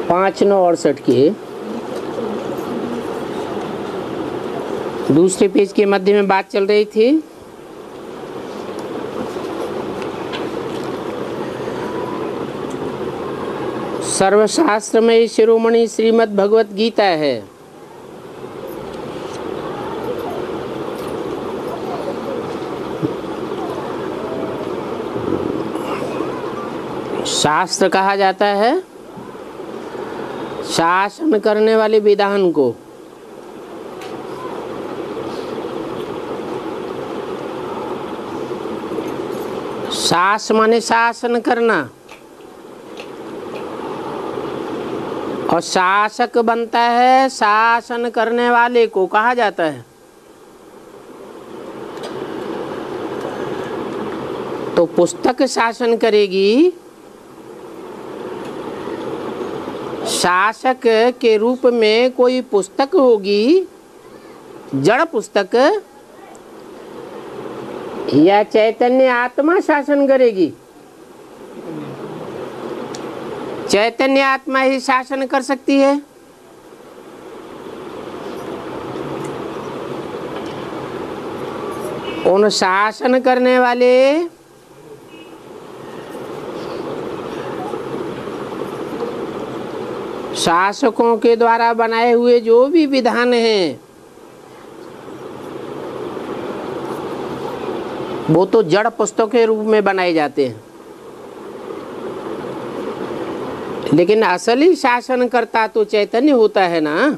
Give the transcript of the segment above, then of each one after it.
5/9/68 के दूसरे पेज के मध्य में बात चल रही थी। सर्वशास्त्र में शिरोमणि श्रीमद् भगवत गीता है। शास्त्र कहा जाता है शासन करने वाले विधान को। शास माने शासन करना, और शासक बनता है शासन करने वाले को कहा जाता है। तो पुस्तक शासन करेगी, शासक के रूप में कोई पुस्तक होगी, जड़ पुस्तक, या चैतन्य आत्मा शासन करेगी? चैतन्य आत्मा ही शासन कर सकती है। उन शासन करने वाले शासकों के द्वारा बनाए हुए जो भी विधान हैं वो तो जड़ पुस्तक के रूप में बनाए जाते हैं, लेकिन असली शासन करता तो चैतन्य होता है ना।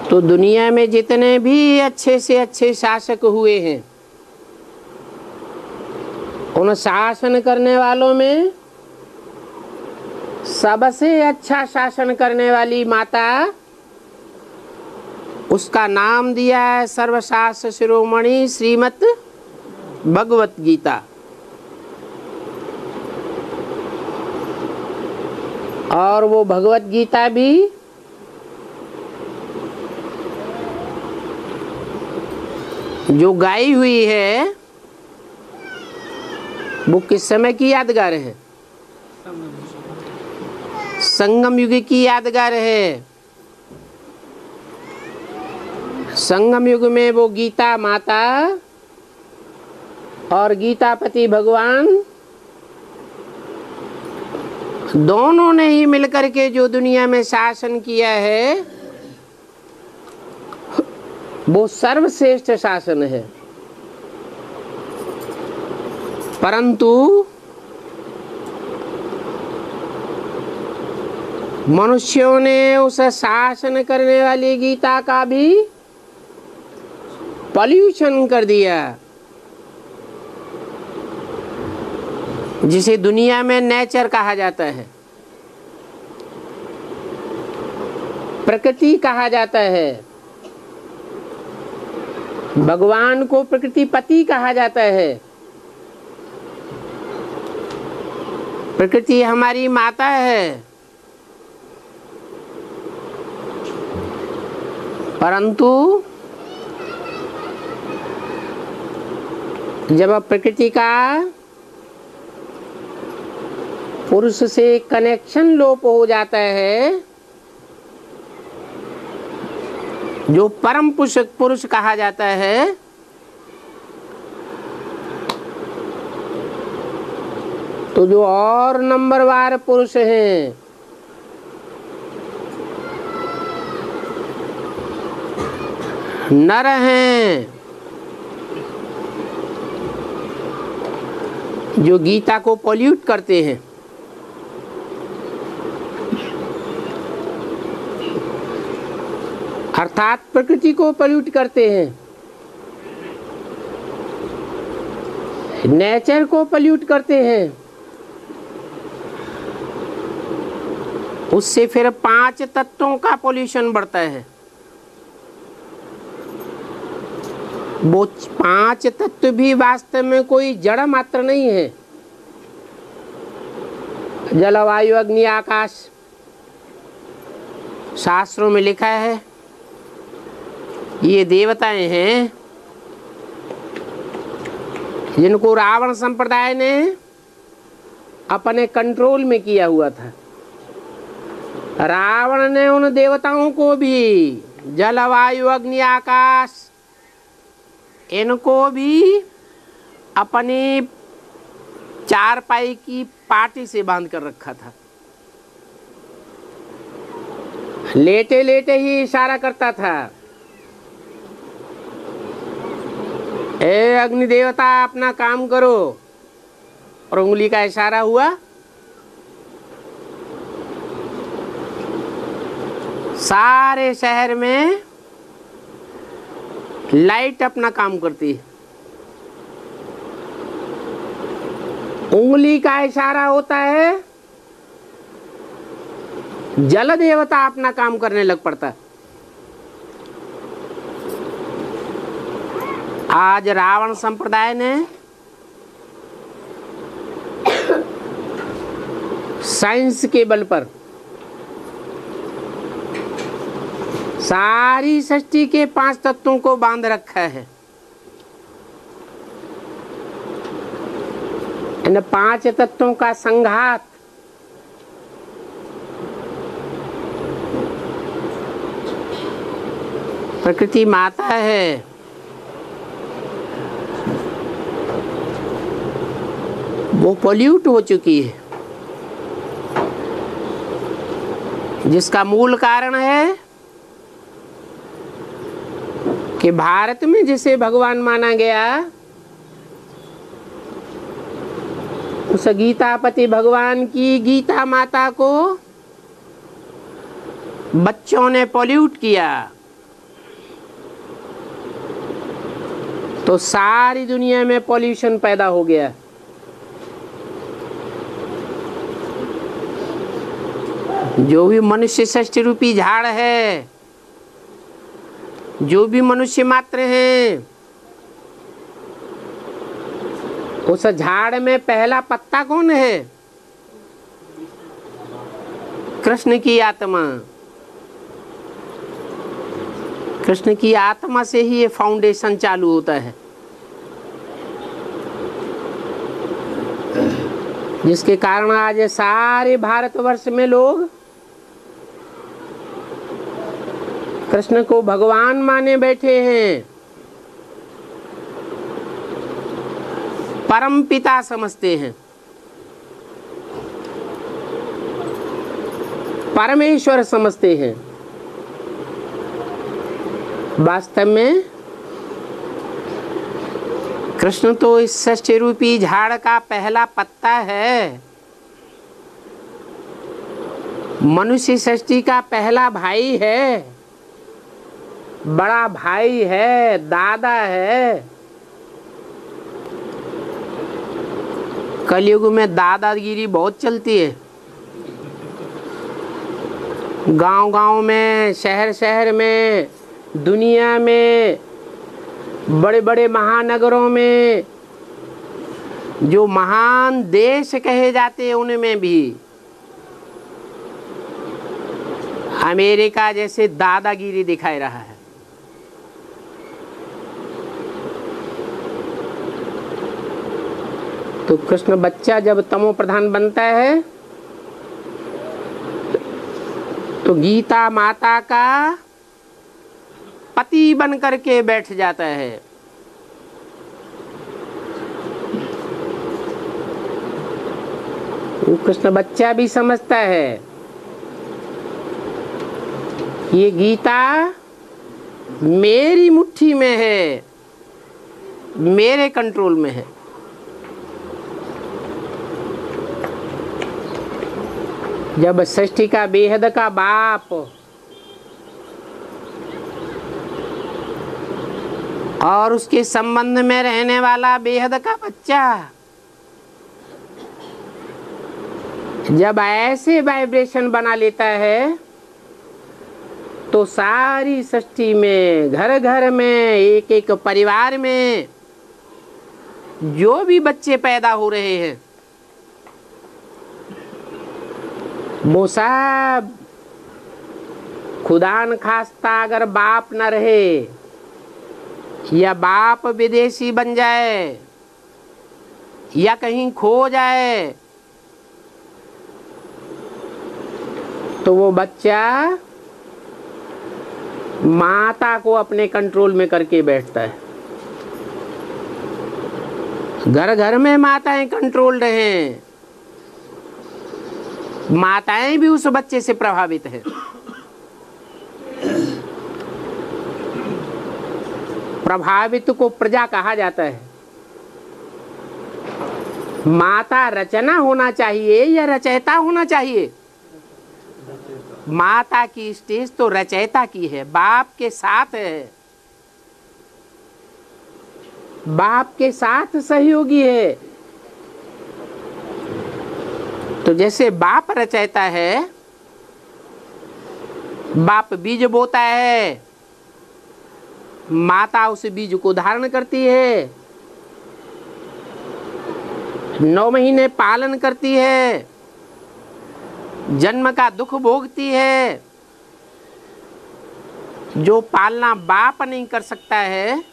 तो दुनिया में जितने भी अच्छे से अच्छे शासक हुए हैं, उन शासन करने वालों में सबसे अच्छा शासन करने वाली माता, उसका नाम दिया है सर्वशास्त्र शिरोमणि श्रीमद् भगवत गीता। और वो भगवत गीता भी जो गाई हुई है वो किस समय की यादगार है? संगम युग की यादगार है। संगम युग में वो गीता माता और गीतापति भगवान दोनों ने ही मिलकर के जो दुनिया में शासन किया है वो सर्वश्रेष्ठ शासन है। परंतु मनुष्यों ने उस शासन करने वाली गीता का भी पॉल्यूशन कर दिया, जिसे दुनिया में नेचर कहा जाता है, प्रकृति कहा जाता है, भगवान को प्रकृति पति कहा जाता है। प्रकृति हमारी माता है, परंतु जब प्रकृति का पुरुष से कनेक्शन लोप हो जाता है, जो परम पुरुष कहा जाता है, तो जो और नंबरवार पुरुष हैं नर हैं, जो गीता को पॉल्यूट करते हैं। अर्थात प्रकृति को पॉल्यूट करते हैं, नेचर को पॉल्यूट करते हैं। उससे फिर 5 तत्वों का पॉल्यूशन बढ़ता है। वो 5 तत्व भी वास्तव में कोई जड़ मात्र नहीं है। जल वायु अग्नि आकाश, शास्त्रों में लिखा है ये देवताएं हैं, जिनको रावण संप्रदाय ने अपने कंट्रोल में किया हुआ था। रावण ने उन देवताओं को भी, जल वायु अग्नि आकाश, इनको भी अपनी चारपाई की पाटी से बांध कर रखा था। लेटे लेटे ही इशारा करता था, ए अग्नि देवता अपना काम करो, और उंगली का इशारा हुआ। सारे शहर में लाइट अपना काम करती है। उंगली का इशारा होता है, जल देवता अपना काम करने लग पड़ता है। आज रावण संप्रदाय ने साइंस के बल पर सारी सृष्टि के 5 तत्वों को बांध रखा है। इन 5 तत्वों का संघात प्रकृति माता है। वो पोल्यूट हो चुकी है, जिसका मूल कारण है कि भारत में जिसे भगवान माना गया, उस गीतापति भगवान की गीता माता को बच्चों ने पोल्यूट किया, तो सारी दुनिया में पॉल्यूशन पैदा हो गया। जो भी मनुष्य सृष्टि रूपी झाड़ है, जो भी मनुष्य मात्र हैं, उस झाड़ में पहला पत्ता कौन है? कृष्ण की आत्मा। कृष्ण की आत्मा से ही ये फाउंडेशन चालू होता है, जिसके कारण आज सारे भारतवर्ष में लोग कृष्ण को भगवान माने बैठे हैं, परम पिता समझते हैं, परमेश्वर समझते हैं। वास्तव में कृष्ण तो इस सृष्टि रूपी झाड़ का पहला पत्ता है, मनुष्य सृष्टि का पहला भाई है, बड़ा भाई है, दादा है। कलयुग में दादागिरी बहुत चलती है। गांव-गांव में, शहर-शहर में, दुनिया में, बड़े-बड़े महानगरों में, जो महान देश कहे जाते हैं, उनमें भी अमेरिका जैसे दादागिरी दिखाई रहा है। तो कृष्ण बच्चा जब तमो प्रधान बनता है, तो गीता माता का पति बन करके बैठ जाता है। वो कृष्ण बच्चा भी समझता है ये गीता मेरी मुट्ठी में है, मेरे कंट्रोल में है। जब सृष्टि का बेहद का बाप और उसके संबंध में रहने वाला बेहद का बच्चा जब ऐसे वाइब्रेशन बना लेता है, तो सारी सृष्टि में, घर घर में, एक एक परिवार में जो भी बच्चे पैदा हो रहे हैं, वो सब खुदा न खास्ता अगर बाप न रहे या बाप विदेशी बन जाए या कहीं खो जाए तो वो बच्चा माता को अपने कंट्रोल में करके बैठता है। घर घर में माताएं कंट्रोल रहे, माताएं भी उस बच्चे से प्रभावित हैं। प्रभावित को प्रजा कहा जाता है। माता रचना होना चाहिए या रचयिता होना चाहिए? माता की स्टेज तो रचयिता की है, बाप के साथ है, बाप के साथ सहयोगी है। तो जैसे बाप रचयिता है, बाप बीज बोता है, माता उस बीज को धारण करती है, 9 महीने पालन करती है, जन्म का दुख भोगती है। जो पालना बाप नहीं कर सकता है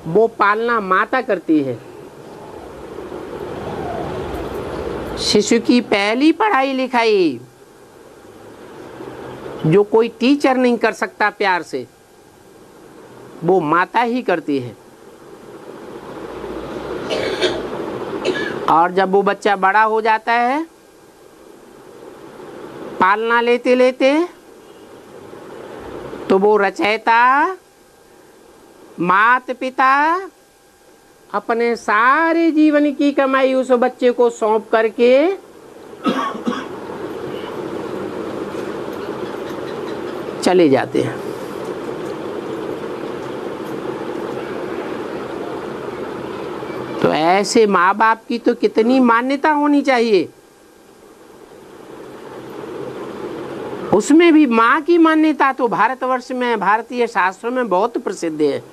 वो पालना माता करती है। शिशु की पहली पढ़ाई लिखाई जो कोई टीचर नहीं कर सकता प्यार से, वो माता ही करती है। और जब वो बच्चा बड़ा हो जाता है, पालना लेते लेते, तो वो रचयिता माता पिता अपने सारे जीवन की कमाई उस बच्चे को सौंप करके चले जाते हैं। तो ऐसे माँ बाप की तो कितनी मान्यता होनी चाहिए। उसमें भी माँ की मान्यता तो भारतवर्ष में, भारतीय शास्त्रों में बहुत प्रसिद्ध है।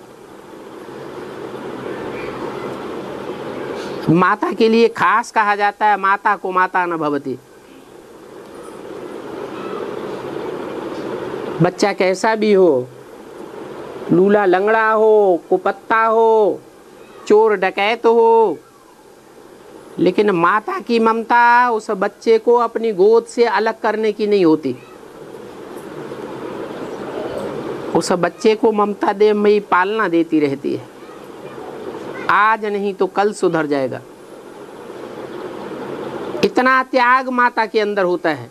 माता के लिए खास कहा जाता है, माता को माता न भवति। बच्चा कैसा भी हो, लूला लंगड़ा हो, कुपत्ता हो, चोर डकैत हो, लेकिन माता की ममता उस बच्चे को अपनी गोद से अलग करने की नहीं होती। उस बच्चे को ममता दे में पालना देती रहती है। आज नहीं तो कल सुधर जाएगा। इतना त्याग माता के अंदर होता है।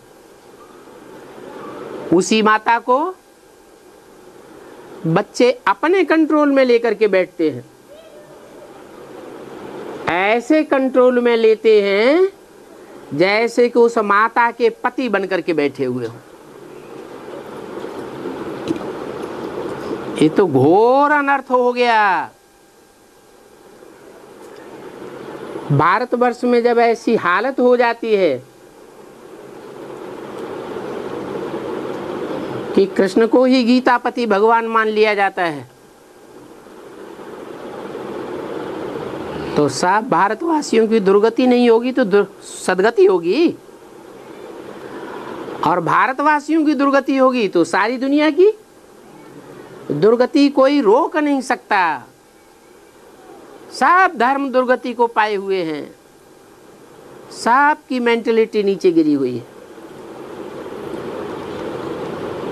उसी माता को बच्चे अपने कंट्रोल में लेकर के बैठते हैं। ऐसे कंट्रोल में लेते हैं जैसे कि उस माता के पति बनकर के बैठे हुए हो। ये तो घोर अनर्थ हो गया। भारतवर्ष में जब ऐसी हालत हो जाती है कि कृष्ण को ही गीतापति भगवान मान लिया जाता है, तो सब भारतवासियों की दुर्गति नहीं होगी तो सदगति होगी, और भारतवासियों की दुर्गति होगी तो सारी दुनिया की दुर्गति कोई रोक नहीं सकता। सब धर्म दुर्गति को पाए हुए हैं, सब की मेंटलिटी नीचे गिरी हुई है।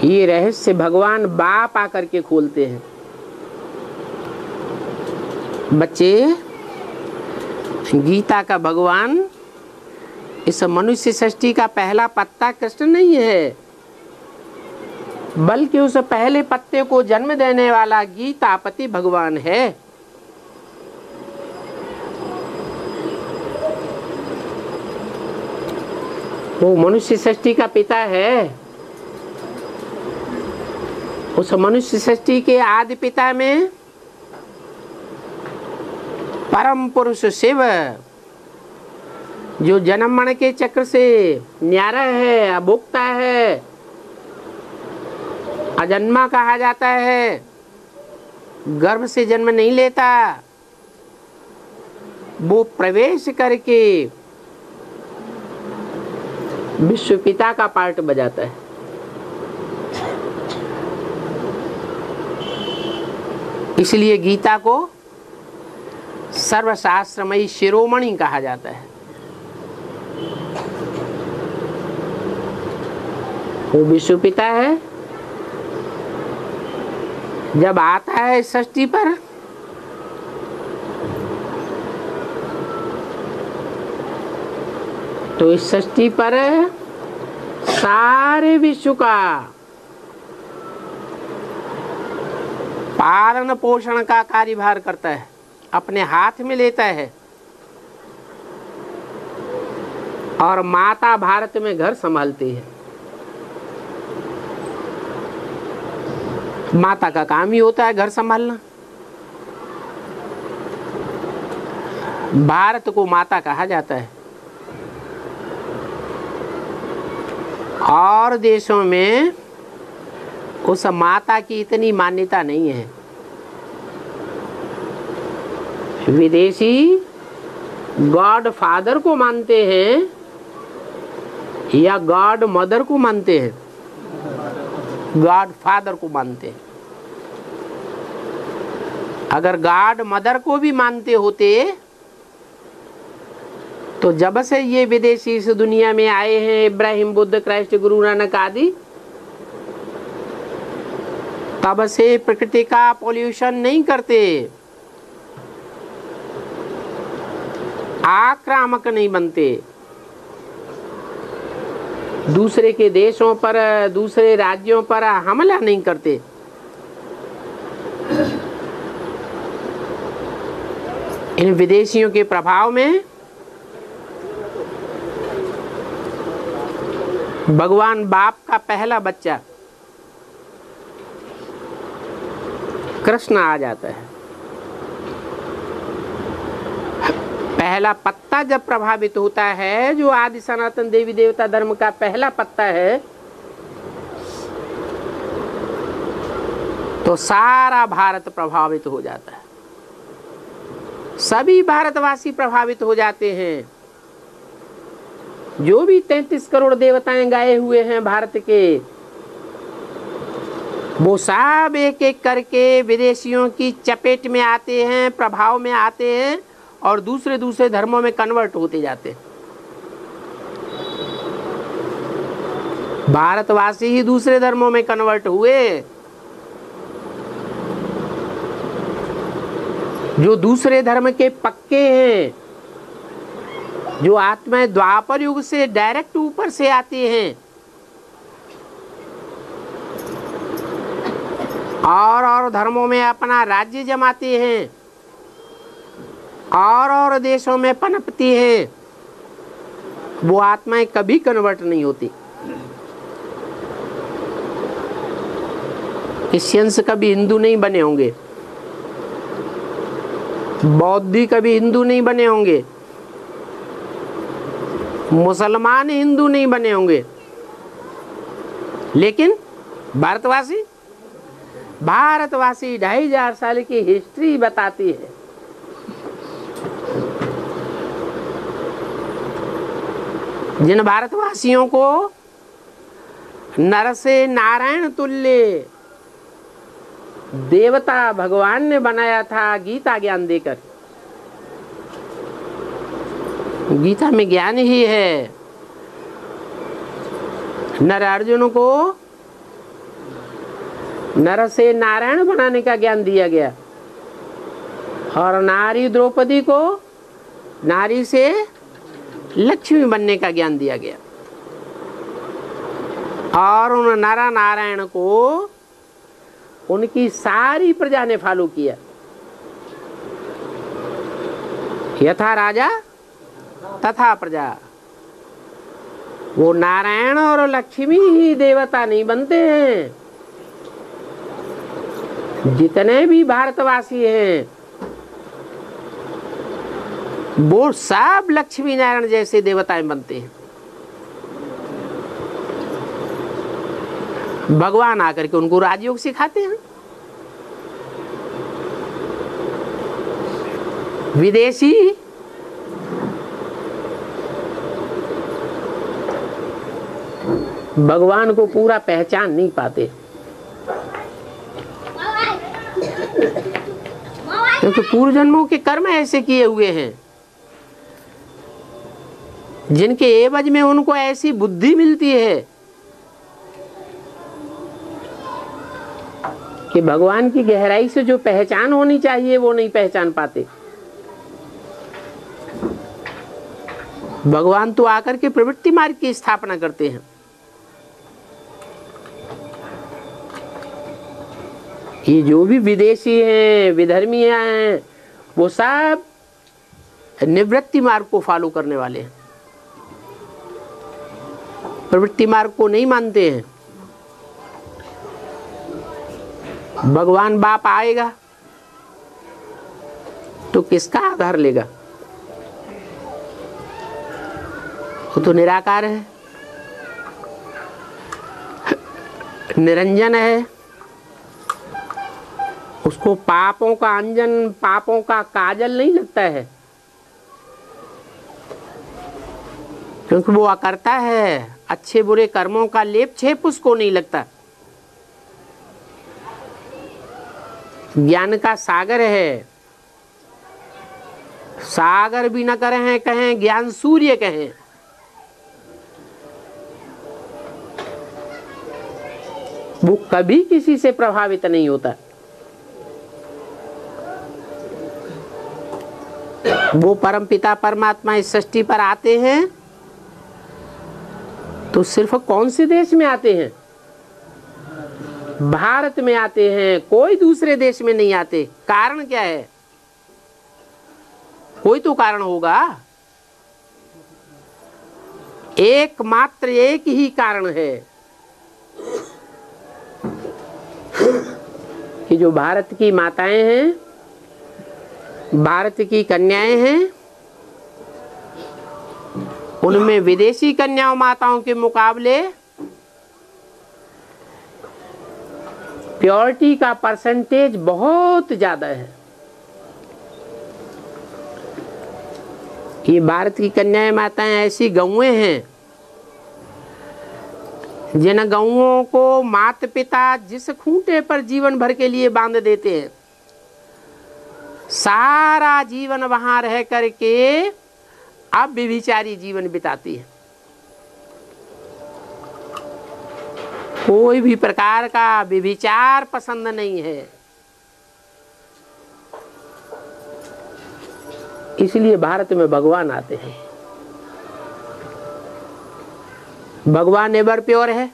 ये रहस्य भगवान बाप आकर के खोलते हैं। बच्चे, गीता का भगवान इस मनुष्य सृष्टि का पहला पत्ता कृष्ण नहीं है, बल्कि उस पहले पत्ते को जन्म देने वाला गीतापति भगवान है। वो मनुष्य सृष्टि का पिता है। उस मनुष्य सृष्टि के आदि पिता में परम पुरुष शिव, जो जन्म मरण के चक्र से न्यारा है, अभुक्ता है, अजन्मा कहा जाता है, गर्भ से जन्म नहीं लेता, वो प्रवेश करके विश्व पिता का पार्ट बजाता है। इसलिए गीता को सर्वशास्त्रमयी शिरोमणि कहा जाता है। वो विश्व पिता है। जब आता है षष्ठी पर तो इस षष्ठी पर सारे विश्व का पालन पोषण का कार्यभार करता है, अपने हाथ में लेता है और माता भारत में घर संभालती है। माता का काम ही होता है घर संभालना। भारत को माता कहा जाता है। और देशों में उस माता की इतनी मान्यता नहीं है। विदेशी गॉड फादर को मानते हैं या गॉड मदर को मानते हैं? गॉड फादर को मानते हैं। अगर गॉड मदर को भी मानते होते तो जब से ये विदेशी इस दुनिया में आए हैं, इब्राहिम, बुद्ध, क्राइस्ट, गुरु नानक आदि, तब से प्रकृति का पॉल्यूशन नहीं करते, आक्रामक नहीं बनते, दूसरे के देशों पर, दूसरे राज्यों पर हमला नहीं करते। इन विदेशियों के प्रभाव में भगवान बाप का पहला बच्चा कृष्ण आ जाता है। पहला पत्ता जब प्रभावित होता है, जो आदि सनातन देवी देवता धर्म का पहला पत्ता है, तो सारा भारत प्रभावित हो जाता है। सभी भारतवासी प्रभावित हो जाते हैं। जो भी 33 करोड़ देवताएं गाए हुए हैं भारत के, वो सब एक एक करके विदेशियों की चपेट में आते हैं, प्रभाव में आते हैं और दूसरे दूसरे धर्मों में कन्वर्ट होते जाते हैं। भारतवासी ही दूसरे धर्मों में कन्वर्ट हुए। जो दूसरे धर्म के पक्के हैं, जो आत्माएं द्वापर युग से डायरेक्ट ऊपर से आती हैं और धर्मों में अपना राज्य जमाती हैं और देशों में पनपती हैं, वो आत्माएं कभी कन्वर्ट नहीं होती। क्रिश्चियंस कभी हिंदू नहीं बने होंगे, बौद्धी कभी हिंदू नहीं बने होंगे, मुसलमान हिंदू नहीं बने होंगे, लेकिन भारतवासी 2500 साल की हिस्ट्री बताती है। जिन भारतवासियों को नर से नारायण तुल्य देवता भगवान ने बनाया था गीता ज्ञान देकर, गीता में ज्ञान ही है। नर अर्जुन को नर से नारायण बनाने का ज्ञान दिया गया और नारी द्रौपदी को नारी से लक्ष्मी बनने का ज्ञान दिया गया और उन नर नारायण को उनकी सारी प्रजा ने फॉलो किया। यथा राजा तथा प्रजा। वो नारायण और लक्ष्मी ही देवता नहीं बनते हैं। जितने भी भारतवासी हैं वो सब लक्ष्मी नारायण जैसे देवताएं बनते हैं। भगवान आकर के उनको राजयोग सिखाते हैं। विदेशी भगवान को पूरा पहचान नहीं पाते। क्योंकि पूर्व जन्मों के कर्म ऐसे किए हुए हैं जिनके एवज में उनको ऐसी बुद्धि मिलती है कि भगवान की गहराई से जो पहचान होनी चाहिए वो नहीं पहचान पाते। भगवान तो आकर के प्रवृत्ति मार्ग की स्थापना करते हैं। ये जो भी विदेशी हैं, विधर्मीय हैं, वो सब निवृत्ति मार्ग को फॉलो करने वाले हैं, प्रवृत्ति मार्ग को नहीं मानते हैं। भगवान बाप आएगा तो किसका आधार लेगा? वो तो निराकार है, निरंजन है। उसको पापों का अंजन, पापों का काजल नहीं लगता है, क्योंकि वो अकर्ता है। अच्छे बुरे कर्मों का लेप छेप उसको नहीं लगता। ज्ञान का सागर है, सागर भी न करें कहें, ज्ञान सूर्य कहें। वो कभी किसी से प्रभावित नहीं होता। वो परमपिता परमात्मा इस सृष्टि पर आते हैं तो सिर्फ कौन से देश में आते हैं? भारत में आते हैं, कोई दूसरे देश में नहीं आते। कारण क्या है? कोई तो कारण होगा। एकमात्र एक ही कारण है कि जो भारत की माताएं हैं, भारत की कन्याएं हैं, उनमें विदेशी कन्याओं माताओं के मुकाबले प्योरिटी का परसेंटेज बहुत ज्यादा है। ये भारत की कन्याएं माताएं ऐसी गौएं हैं जिन गौओं को माता पिता जिस खूंटे पर जीवन भर के लिए बांध देते हैं, सारा जीवन वहां रह करके अब व्यभिचारी जीवन बिताती है। कोई भी प्रकार का व्यभिचार पसंद नहीं है। इसलिए भारत में भगवान आते हैं। भगवान एवर प्योर है,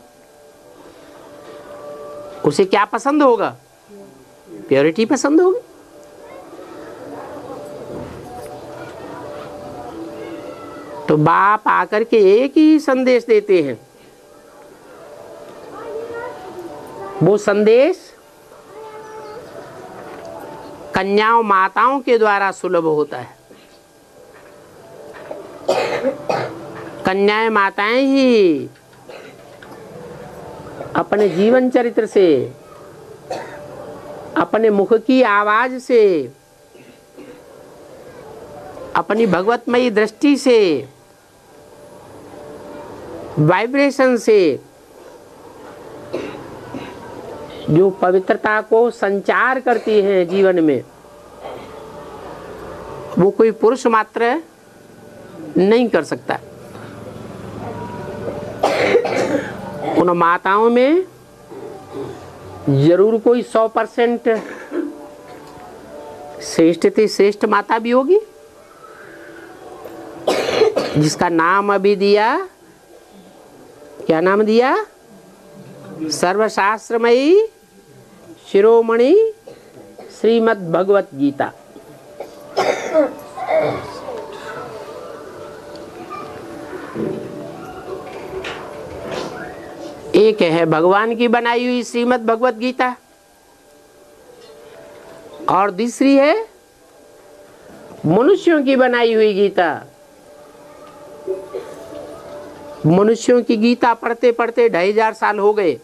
उसे क्या पसंद होगा? प्योरिटी पसंद होगी। तो बाप आकर के एक ही संदेश देते हैं। वो संदेश कन्याओं माताओं के द्वारा सुलभ होता है। कन्याएं माताएं ही अपने जीवन चरित्र से, अपने मुख की आवाज से, अपनी भगवतमयी दृष्टि से, वाइब्रेशन से जो पवित्रता को संचार करती हैं जीवन में, वो कोई पुरुष मात्र नहीं कर सकता। उन माताओं में जरूर कोई 100% श्रेष्ठ थी, श्रेष्ठ माता भी होगी, जिसका नाम अभी दिया। क्या नाम दिया? सर्वशास्त्रमयी शिरोमणि श्रीमद् भगवत गीता। एक है भगवान की बनाई हुई श्रीमद् भगवत गीता, और दूसरी है मनुष्यों की बनाई हुई गीता। मनुष्यों की गीता पढ़ते पढ़ते 2500 साल हो गए।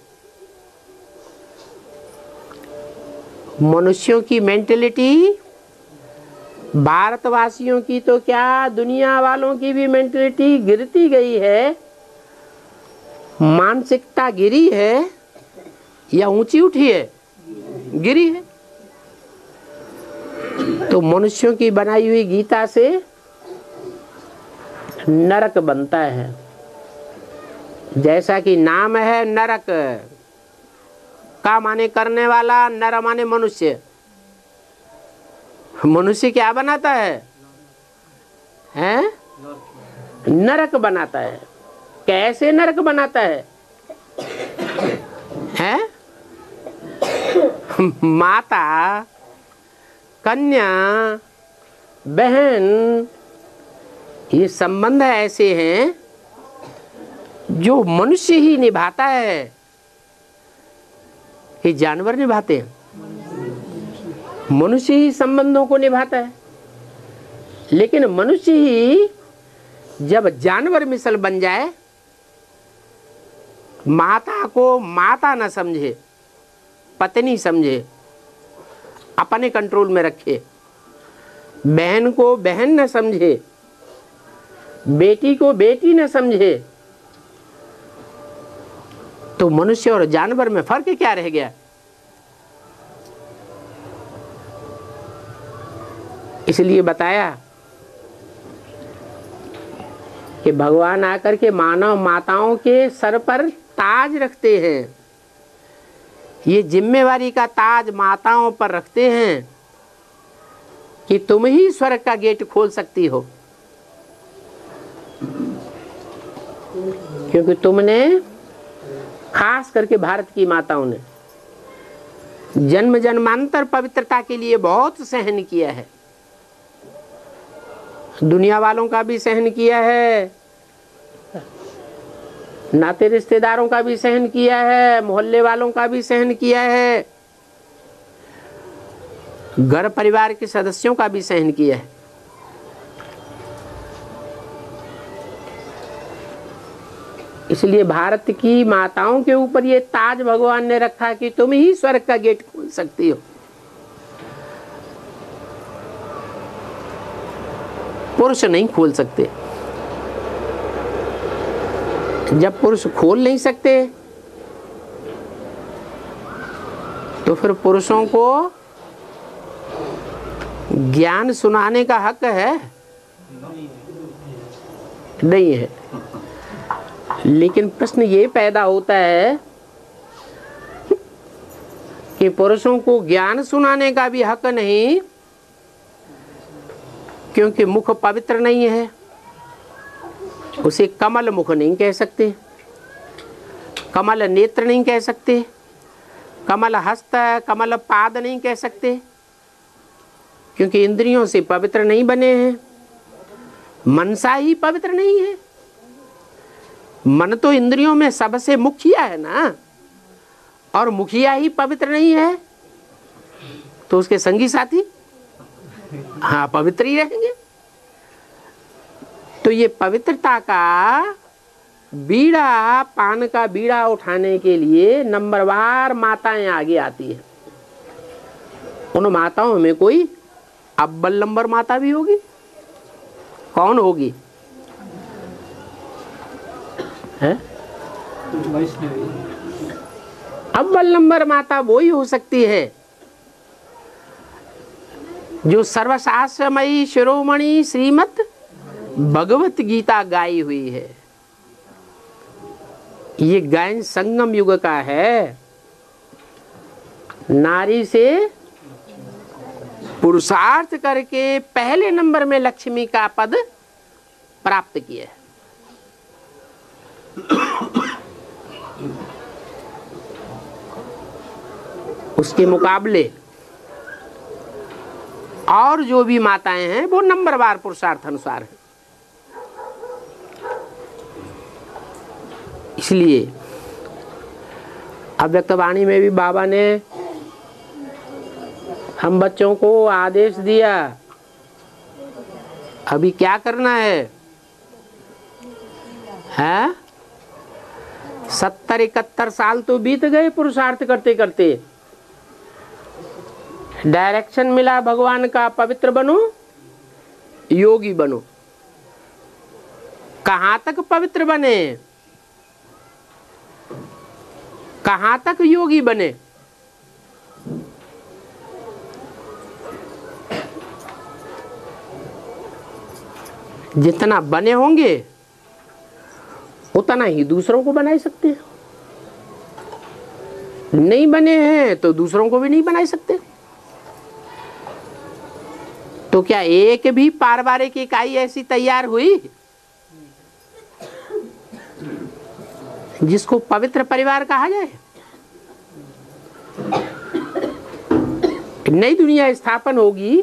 मनुष्यों की मेंटलिटी, भारतवासियों की तो क्या, दुनिया वालों की भी मेंटलिटी गिरती गई है। मानसिकता गिरी है या ऊंची उठी है? गिरी है। तो मनुष्यों की बनाई हुई गीता से नरक बनता है। जैसा कि नाम है नरक, का माने करने वाला, नर माने मनुष्य। मनुष्य क्या बनाता है? हैं? नरक बनाता है। कैसे नरक बनाता है? हैं? माता, कन्या, बहन, ये संबंध ऐसे हैं जो मनुष्य ही निभाता है कि जानवर निभाते हैं? मनुष्य ही संबंधों को निभाता है। लेकिन मनुष्य ही जब जानवर मिसल बन जाए, माता को माता न समझे, पत्नी समझे, अपने कंट्रोल में रखे, बहन को बहन न समझे, बेटी को बेटी न समझे, तो मनुष्य और जानवर में फर्क क्या रह गया? इसलिए बताया कि भगवान आकर के मानव माताओं के सर पर ताज रखते हैं। ये जिम्मेवारी का ताज माताओं पर रखते हैं कि तुम ही स्वर्ग का गेट खोल सकती हो, क्योंकि तुमने, खास करके भारत की माताओं ने, जन्म जन्मांतर पवित्रता के लिए बहुत सहन किया है। दुनिया वालों का भी सहन किया है, नाते रिश्तेदारों का भी सहन किया है, मोहल्ले वालों का भी सहन किया है, घर परिवार के सदस्यों का भी सहन किया है। इसलिए भारत की माताओं के ऊपर ये ताज भगवान ने रखा कि तुम ही स्वर्ग का गेट खोल सकती हो। पुरुष नहीं खोल सकते। जब पुरुष खोल नहीं सकते तो फिर पुरुषों को ज्ञान सुनाने का हक है? नहीं है। लेकिन प्रश्न ये पैदा होता है कि पुरुषों को ज्ञान सुनाने का भी हक नहीं, क्योंकि मुख पवित्र नहीं है। उसे कमल मुख नहीं कह सकते, कमल नेत्र नहीं कह सकते, कमल हस्त, कमल पाद नहीं कह सकते, क्योंकि इंद्रियों से पवित्र नहीं बने हैं। मनसा ही पवित्र नहीं है। मन तो इंद्रियों में सबसे मुखिया है ना, और मुखिया ही पवित्र नहीं है तो उसके संगी साथी हाँ पवित्र ही रहेंगे। तो ये पवित्रता का बीड़ा, पान का बीड़ा उठाने के लिए नंबरवार माताएं आगे आती हैं। उन माताओं में कोई अव्वल नंबर माता भी होगी। कौन होगी? है अव्वल नंबर माता वो ही हो सकती है जो सर्वशास्त्रमयी शिरोमणि श्रीमद् भगवत गीता गाई हुई है। ये गायन संगम युग का है। नारी से पुरुषार्थ करके पहले नंबर में लक्ष्मी का पद प्राप्त किया है। उसके मुकाबले और जो भी माताएं हैं वो नंबरवार पुरुषार्थ अनुसार है। इसलिए अव्यक्तवाणी में भी बाबा ने हम बच्चों को आदेश दिया, अभी क्या करना है? 70-71 साल तो बीत गए पुरुषार्थ करते करते। डायरेक्शन मिला भगवान का, पवित्र बनो, योगी बनो। कहां तक पवित्र बने, कहां तक योगी बने? जितना बने होंगे उतना ही दूसरों को बना सकते हैं, नहीं बने हैं तो दूसरों को भी नहीं बना सकते। तो क्या एक भी पारिवारिक इकाई ऐसी तैयार हुई जिसको पवित्र परिवार कहा जाए? नई दुनिया स्थापन होगी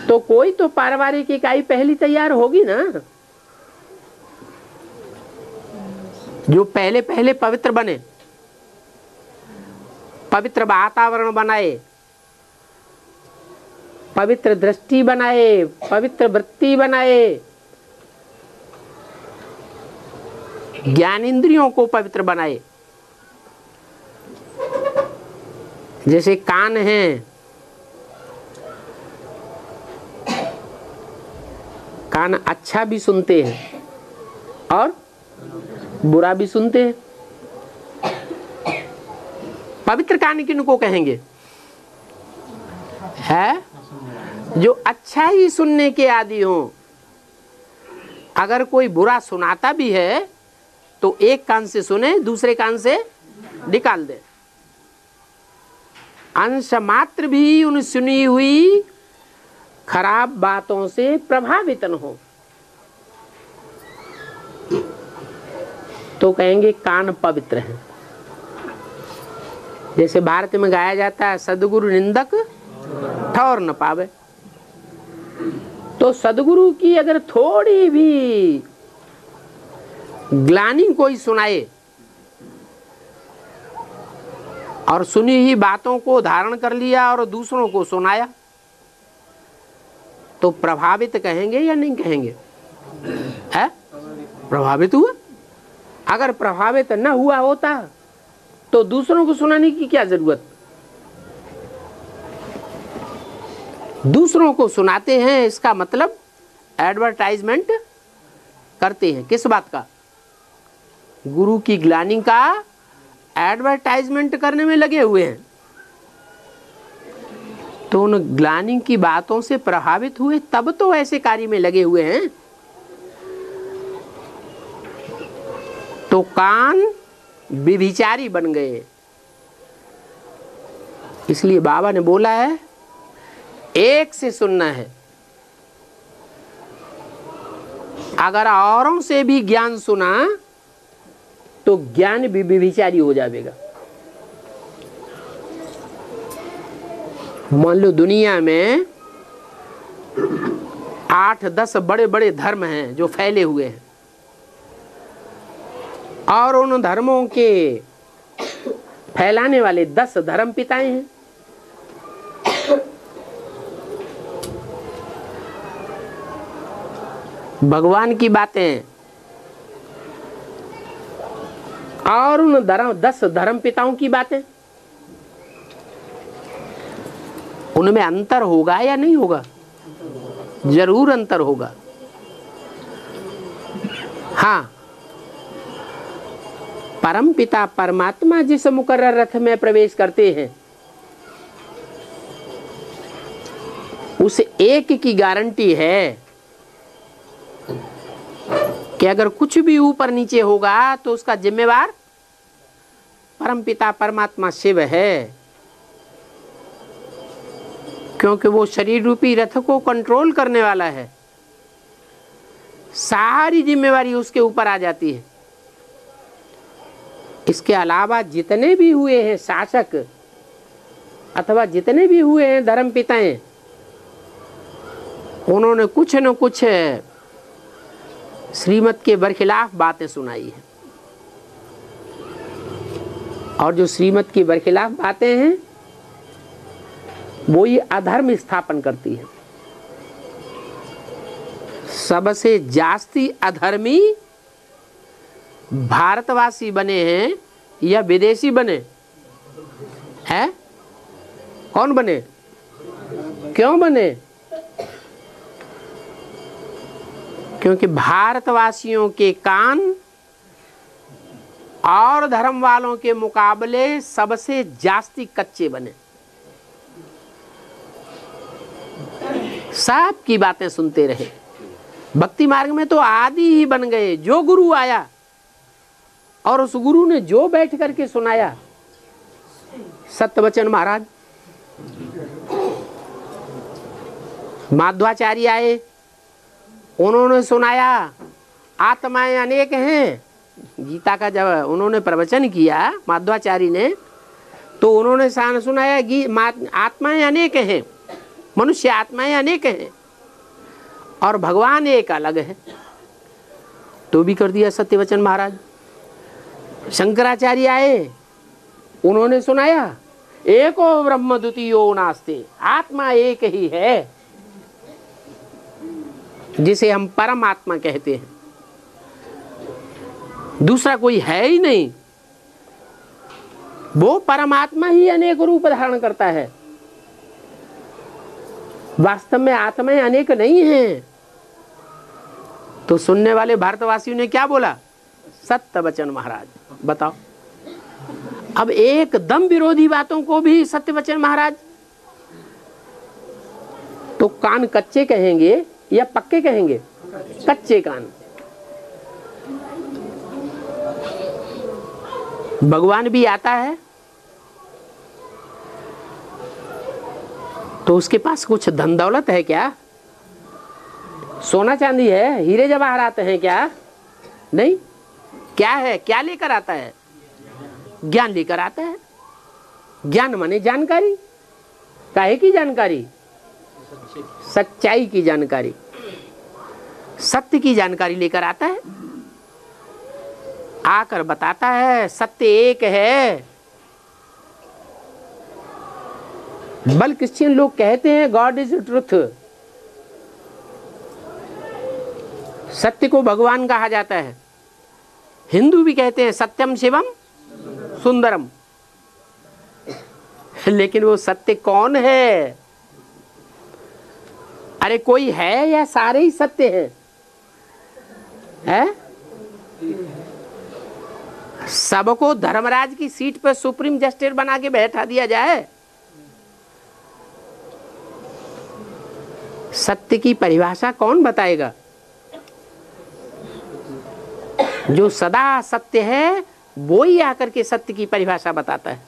तो कोई तो पारिवारिक इकाई पहली तैयार होगी ना, जो पहले पहले पवित्र बने, पवित्र वातावरण बनाए, पवित्र दृष्टि बनाए, पवित्र वृत्ति बनाए, ज्ञान इंद्रियों को पवित्र बनाए। जैसे कान हैं, कान अच्छा भी सुनते हैं और बुरा भी सुनते हैं। पवित्र कान किनको कहेंगे? है जो अच्छा ही सुनने के आदी हो। अगर कोई बुरा सुनाता भी है तो एक कान से सुने, दूसरे कान से निकाल दे, अंश मात्र भी उन सुनी हुई खराब बातों से प्रभावित न हो तो कहेंगे कान पवित्र है। जैसे भारत में गाया जाता है, सदगुरु निंदक ठौर न पावे। तो सदगुरु की अगर थोड़ी भी ग्लानि कोई सुनाए और सुनी ही बातों को धारण कर लिया और दूसरों को सुनाया तो प्रभावित कहेंगे या नहीं कहेंगे? है प्रभावित हुआ। अगर प्रभावित न हुआ होता तो दूसरों को सुनाने की क्या जरूरत? दूसरों को सुनाते हैं, इसका मतलब एडवर्टाइजमेंट करते हैं। किस बात का? गुरु की ग्लानि का एडवर्टाइजमेंट करने में लगे हुए हैं। तो उन ग्लानि की बातों से प्रभावित हुए तब तो ऐसे कार्य में लगे हुए हैं। तो कान व्यभिचारी बन गए। इसलिए बाबा ने बोला है एक से सुनना है। अगर औरों से भी ज्ञान सुना तो ज्ञान भी व्यभिचारी हो जाएगा। मान लो दुनिया में 8-10 बड़े बड़े धर्म हैं जो फैले हुए हैं और उन धर्मों के फैलाने वाले 10 धर्म पिताएं हैं। भगवान की बातें और उन 10 धर्म पिताओं की बातें, उनमें अंतर होगा या नहीं होगा? जरूर अंतर होगा। हाँ, परम पिता परमात्मा जिस मुकर्रर रथ में प्रवेश करते हैं उस एक की गारंटी है कि अगर कुछ भी ऊपर नीचे होगा तो उसका जिम्मेवार परम पिता परमात्मा शिव है, क्योंकि वो शरीर रूपी रथ को कंट्रोल करने वाला है। सारी जिम्मेवारी उसके ऊपर आ जाती है। इसके अलावा जितने भी हुए हैं शासक अथवा जितने भी हुए हैं धर्म पिताएं, उन्होंने कुछ न कुछ श्रीमत के बरखिलाफ बातें सुनाई है। और जो श्रीमत की बरखिलाफ बातें हैं वो ये अधर्म स्थापन करती है। सबसे जास्ती अधर्मी भारतवासी बने हैं या विदेशी बने हैं? कौन बने? क्यों बने? क्योंकि भारतवासियों के कान और धर्म वालों के मुकाबले सबसे जास्ती कच्चे बने। सब की बातें सुनते रहे। भक्ति मार्ग में तो आदि ही बन गए। जो गुरु आया और उस गुरु ने जो बैठ करके सुनाया, सत्यवचन महाराज। माध्वाचार्य आए, उन्होंने सुनाया आत्माएं अनेक हैं। गीता का जब उन्होंने प्रवचन किया माध्वाचार्य ने, तो उन्होंने सुनाया आत्माएं अनेक हैं, मनुष्य आत्माएं अनेक हैं और भगवान एक अलग है। तो भी कर दिया सत्यवचन महाराज। शंकराचार्य आए, उन्होंने सुनाया एको ब्रह्म द्वितीयो नास्ति, आत्मा एक ही है, जिसे हम परमात्मा कहते हैं, दूसरा कोई है ही नहीं। वो परमात्मा ही अनेक रूप धारण करता है। वास्तव में आत्माएं अनेक नहीं हैं। तो सुनने वाले भारतवासियों ने क्या बोला? सत्यवचन महाराज। बताओ, अब एकदम विरोधी बातों को भी सत्यवचन महाराज। तो कान कच्चे कहेंगे या पक्के कहेंगे? कच्चे कान। भगवान भी आता है तो उसके पास कुछ धन दौलत है क्या? सोना चांदी है, हीरे जवाहरात हैं क्या? नहीं। क्या है? क्या लेकर आता है? ज्ञान लेकर आता है। ज्ञान माने जानकारी। काहे की जानकारी? सच्चाई की जानकारी, सत्य की जानकारी लेकर आता है। आकर बताता है सत्य एक है। बल क्रिश्चियन लोग कहते हैं गॉड इज ट्रुथ। सत्य को भगवान कहा जाता है। हिंदू भी कहते हैं सत्यम शिवम सुंदरम। लेकिन वो सत्य कौन है? अरे कोई है या सारे ही सत्य हैं? है? सबको धर्मराज की सीट पर सुप्रीम जस्टिस बना के बैठा दिया जाए। सत्य की परिभाषा कौन बताएगा? जो सदा सत्य है वो ही आकर के सत्य की परिभाषा बताता है।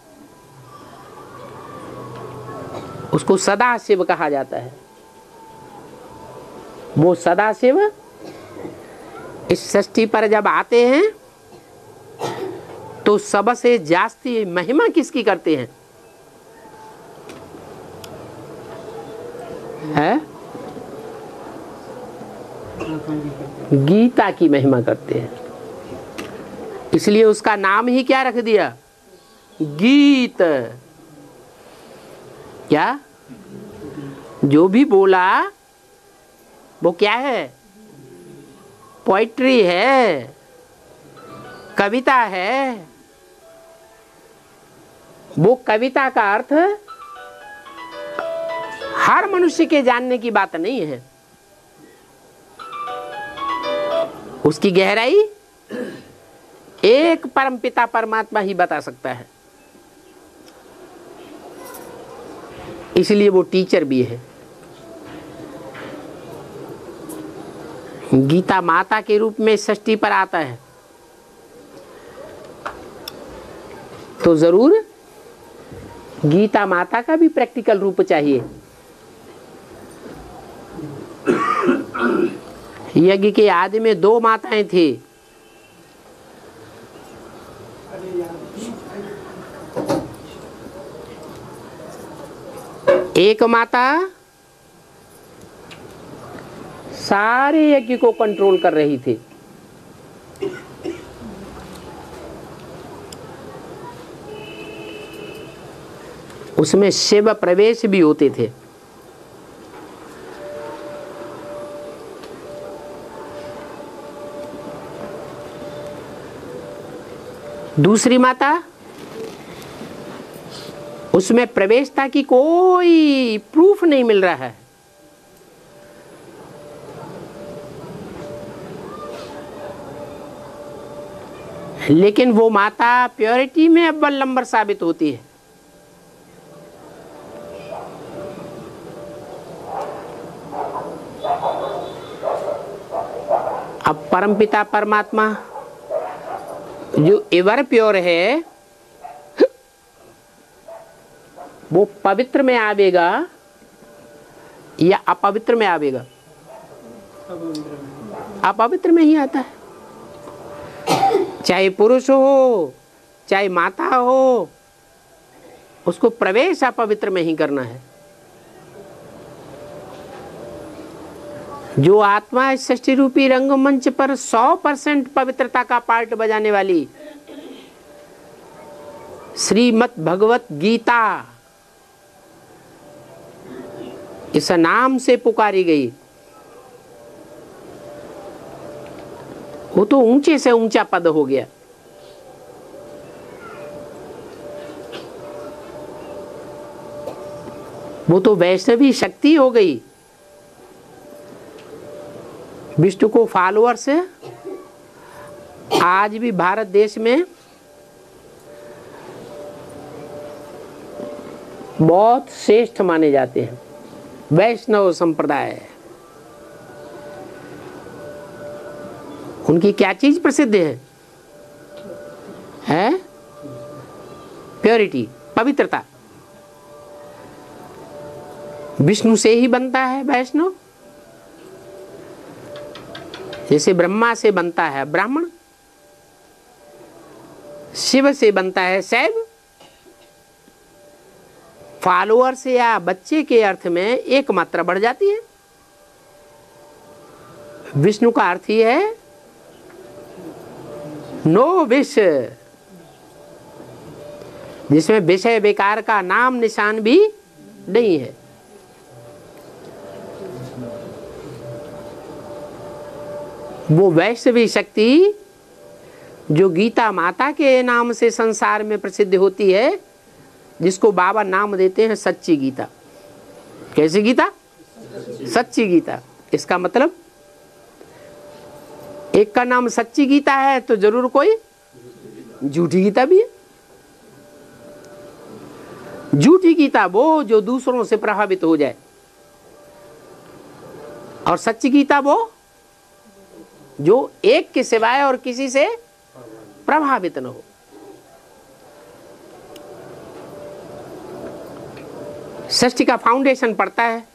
उसको सदा शिव कहा जाता है। वो सदा शिव इस सृष्टि पर जब आते हैं तो सबसे जास्ती महिमा किसकी करते हैं? है? गीता की महिमा करते हैं। इसलिए उसका नाम ही क्या रख दिया? गीत। क्या? जो भी बोला वो क्या है? पोइट्री है, कविता है। वो कविता का अर्थ हर मनुष्य के जानने की बात नहीं है। उसकी गहराई एक परमपिता परमात्मा ही बता सकता है। इसलिए वो टीचर भी है। गीता माता के रूप में सृष्टि पर आता है तो जरूर गीता माता का भी प्रैक्टिकल रूप चाहिए। यज्ञ के आदि में दो माताएं थी। एक माता सारे यज्ञ को कंट्रोल कर रही थी। उसमें शिव प्रवेश भी होते थे। दूसरी माता, उसमें प्रवेशता की कोई प्रूफ नहीं मिल रहा है। लेकिन वो माता प्योरिटी में अव्वल नंबर साबित होती है। अब परमपिता परमात्मा जो एवर प्योर है वो पवित्र में आवेगा या अपवित्र में आवेगा? अपवित्र में ही आता है। चाहे पुरुष हो चाहे माता हो, उसको प्रवेश अपवित्र में ही करना है। जो आत्मा सृष्टि रूपी रंगमंच पर 100% पवित्रता का पार्ट बजाने वाली श्रीमद् भगवत गीता इस नाम से पुकारी गई, वो तो ऊंचे से ऊंचा पद हो गया। वो तो वैष्णवी शक्ति हो गई। विष्णु को फॉलोअर्स आज भी भारत देश में बहुत श्रेष्ठ माने जाते हैं। वैष्णव संप्रदाय, उनकी क्या चीज प्रसिद्ध है? प्योरिटी, पवित्रता। विष्णु से ही बनता है वैष्णव, जैसे ब्रह्मा से बनता है ब्राह्मण, शिव से बनता है शैव। फॉलोअर्स या बच्चे के अर्थ में एक मात्रा बढ़ जाती है। विष्णु का अर्थ ही है नो विष, जिसमें विषय विकार का नाम निशान भी नहीं है। वो वैष्णवी शक्ति जो गीता माता के नाम से संसार में प्रसिद्ध होती है, जिसको बाबा नाम देते हैं सच्ची गीता। कैसी गीता? सच्ची गीता। इसका मतलब एक का नाम सच्ची गीता है तो जरूर कोई झूठी गीता भी है। झूठी गीता वो जो दूसरों से प्रभावित हो जाए, और सच्ची गीता वो जो एक के सिवाय और किसी से प्रभावित न हो। सृष्टि का फाउंडेशन पड़ता है,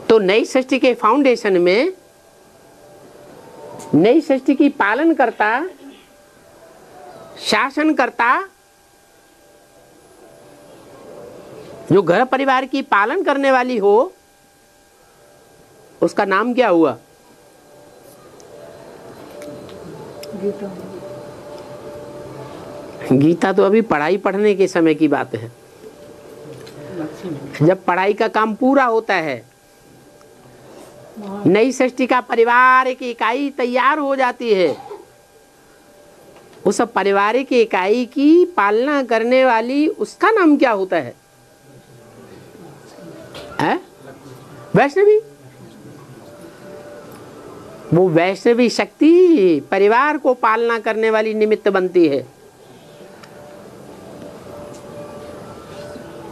तो नई सृष्टि के फाउंडेशन में नई सृष्टि की पालन करता, शासन करता, जो घर परिवार की पालन करने वाली हो, उसका नाम क्या हुआ? गीता। गीता तो अभी पढ़ाई पढ़ने के समय की बात है। जब पढ़ाई का काम पूरा होता है, नई सृष्टि का परिवार एक इकाई तैयार हो जाती है, उस पारिवारिक इकाई की पालना करने वाली, उसका नाम क्या होता है? वैष्णवी। वो वैष्णवी शक्ति परिवार को पालना करने वाली निमित्त बनती है।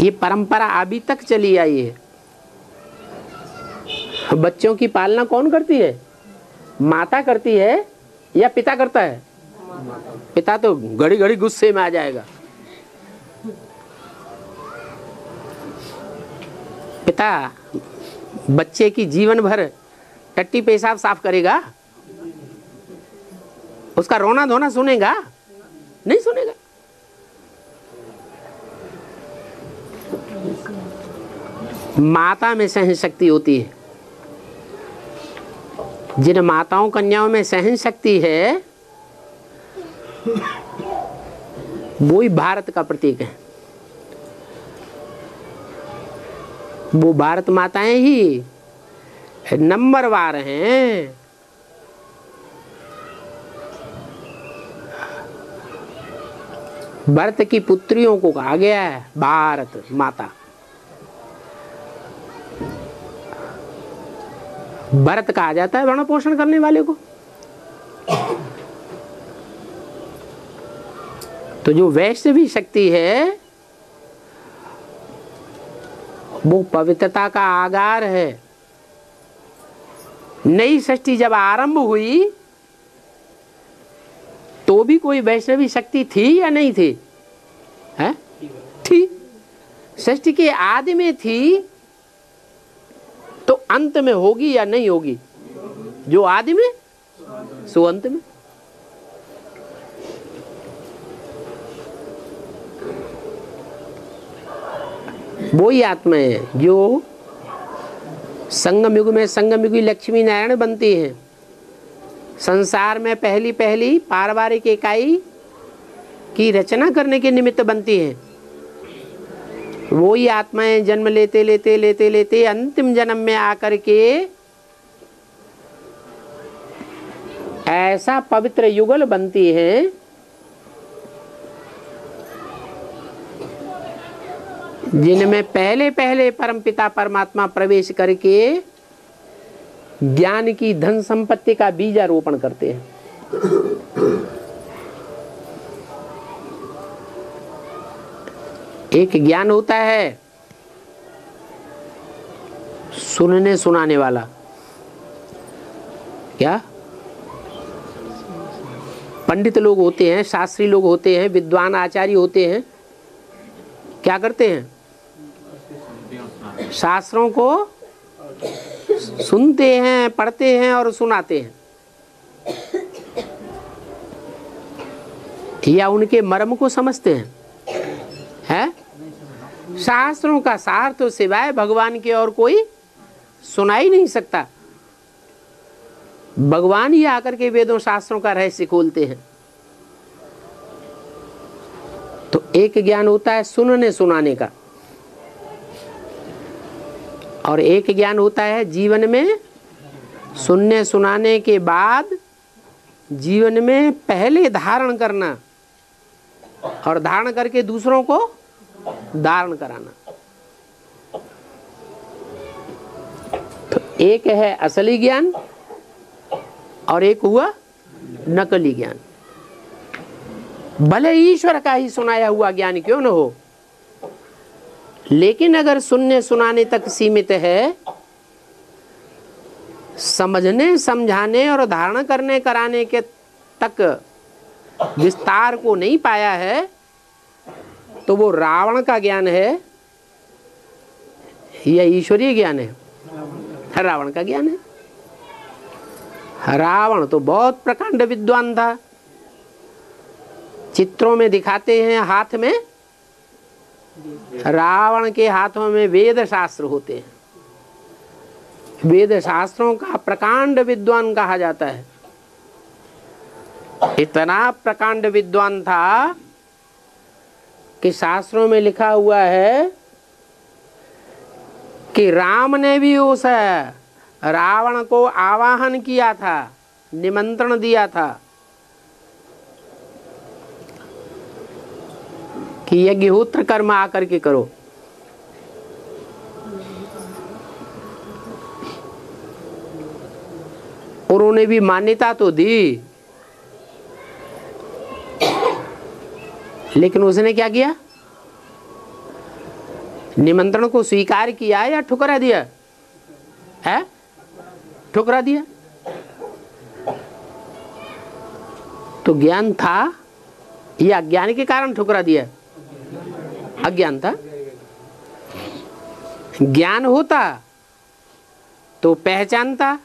ये परंपरा अभी तक चली आई है। बच्चों की पालना कौन करती है? माता करती है या पिता करता है? पिता तो घड़ी घड़ी गुस्से में आ जाएगा। पिता बच्चे की जीवन भर टट्टी पेशाब साफ करेगा? उसका रोना धोना सुनेगा? नहीं सुनेगा। माता में सहन शक्ति होती है। जिन माताओं कन्याओं में सहन शक्ति है, वो ही भारत का प्रतीक है। वो भारत माताएं ही नंबरवार हैं। भरत की पुत्रियों को कहा गया है भारत माता। भरत कहा जाता है भरण पोषण करने वाले को। तो जो वैष्णवी शक्ति है वो पवित्रता का आगार है। नई सृष्टि जब आरंभ हुई तो भी कोई वैष्णवी शक्ति थी या नहीं थी? है? थी। सृष्टि के आदि में थी तो अंत में होगी या नहीं होगी? जो आदि में सो अंत में। वो ही आत्मा है जो संगम युग में संगम युगी लक्ष्मी नारायण बनती है, संसार में पहली पहली पारिवारिक इकाई की रचना करने के निमित्त बनती है। वो ही आत्माएं जन्म लेते लेते लेते लेते अंतिम जन्म में आकर के ऐसा पवित्र युगल बनती है जिनमें पहले पहले परमपिता परमात्मा प्रवेश करके ज्ञान की धन संपत्ति का बीजारोपण करते हैं। एक ज्ञान होता है सुनने सुनाने वाला, क्या पंडित लोग होते हैं, शास्त्री लोग होते हैं, विद्वान आचार्य होते हैं, क्या करते हैं? शास्त्रों को सुनते हैं, पढ़ते हैं और सुनाते हैं, या उनके मर्म को समझते हैं? है? शास्त्रों का सार तो सिवाय भगवान के और कोई सुना ही नहीं सकता। भगवान ही आकर के वेदों शास्त्रों का रहस्य खोलते हैं। तो एक ज्ञान होता है सुनने सुनाने का, और एक ज्ञान होता है जीवन में सुनने सुनाने के बाद जीवन में पहले धारण करना और धारण करके दूसरों को धारण कराना। तो एक है असली ज्ञान और एक हुआ नकली ज्ञान। भले ईश्वर का ही सुनाया हुआ ज्ञान क्यों न हो, लेकिन अगर सुनने सुनाने तक सीमित है, समझने समझाने और धारण करने कराने के तक विस्तार को नहीं पाया है, तो वो रावण का ज्ञान है या ईश्वरीय ज्ञान है? रावण का ज्ञान है। रावण तो बहुत प्रकांड विद्वान था। चित्रों में दिखाते हैं हाथ में, रावण के हाथों में वेद शास्त्र होते हैं। वेद शास्त्रों का प्रकांड विद्वान कहा जाता है। इतना प्रकांड विद्वान था कि शास्त्रों में लिखा हुआ है कि राम ने भी उस रावण को आवाहन किया था, निमंत्रण दिया था कि यज्ञहोत्र कर्म आकर के करो। और उन्हें भी मान्यता तो दी, लेकिन उसने क्या किया? निमंत्रण को स्वीकार किया या ठुकरा दिया? है? ठुकरा दिया। तो ज्ञान था या अज्ञान के कारण ठुकरा दिया? अज्ञान था। ज्ञान होता तो पहचानता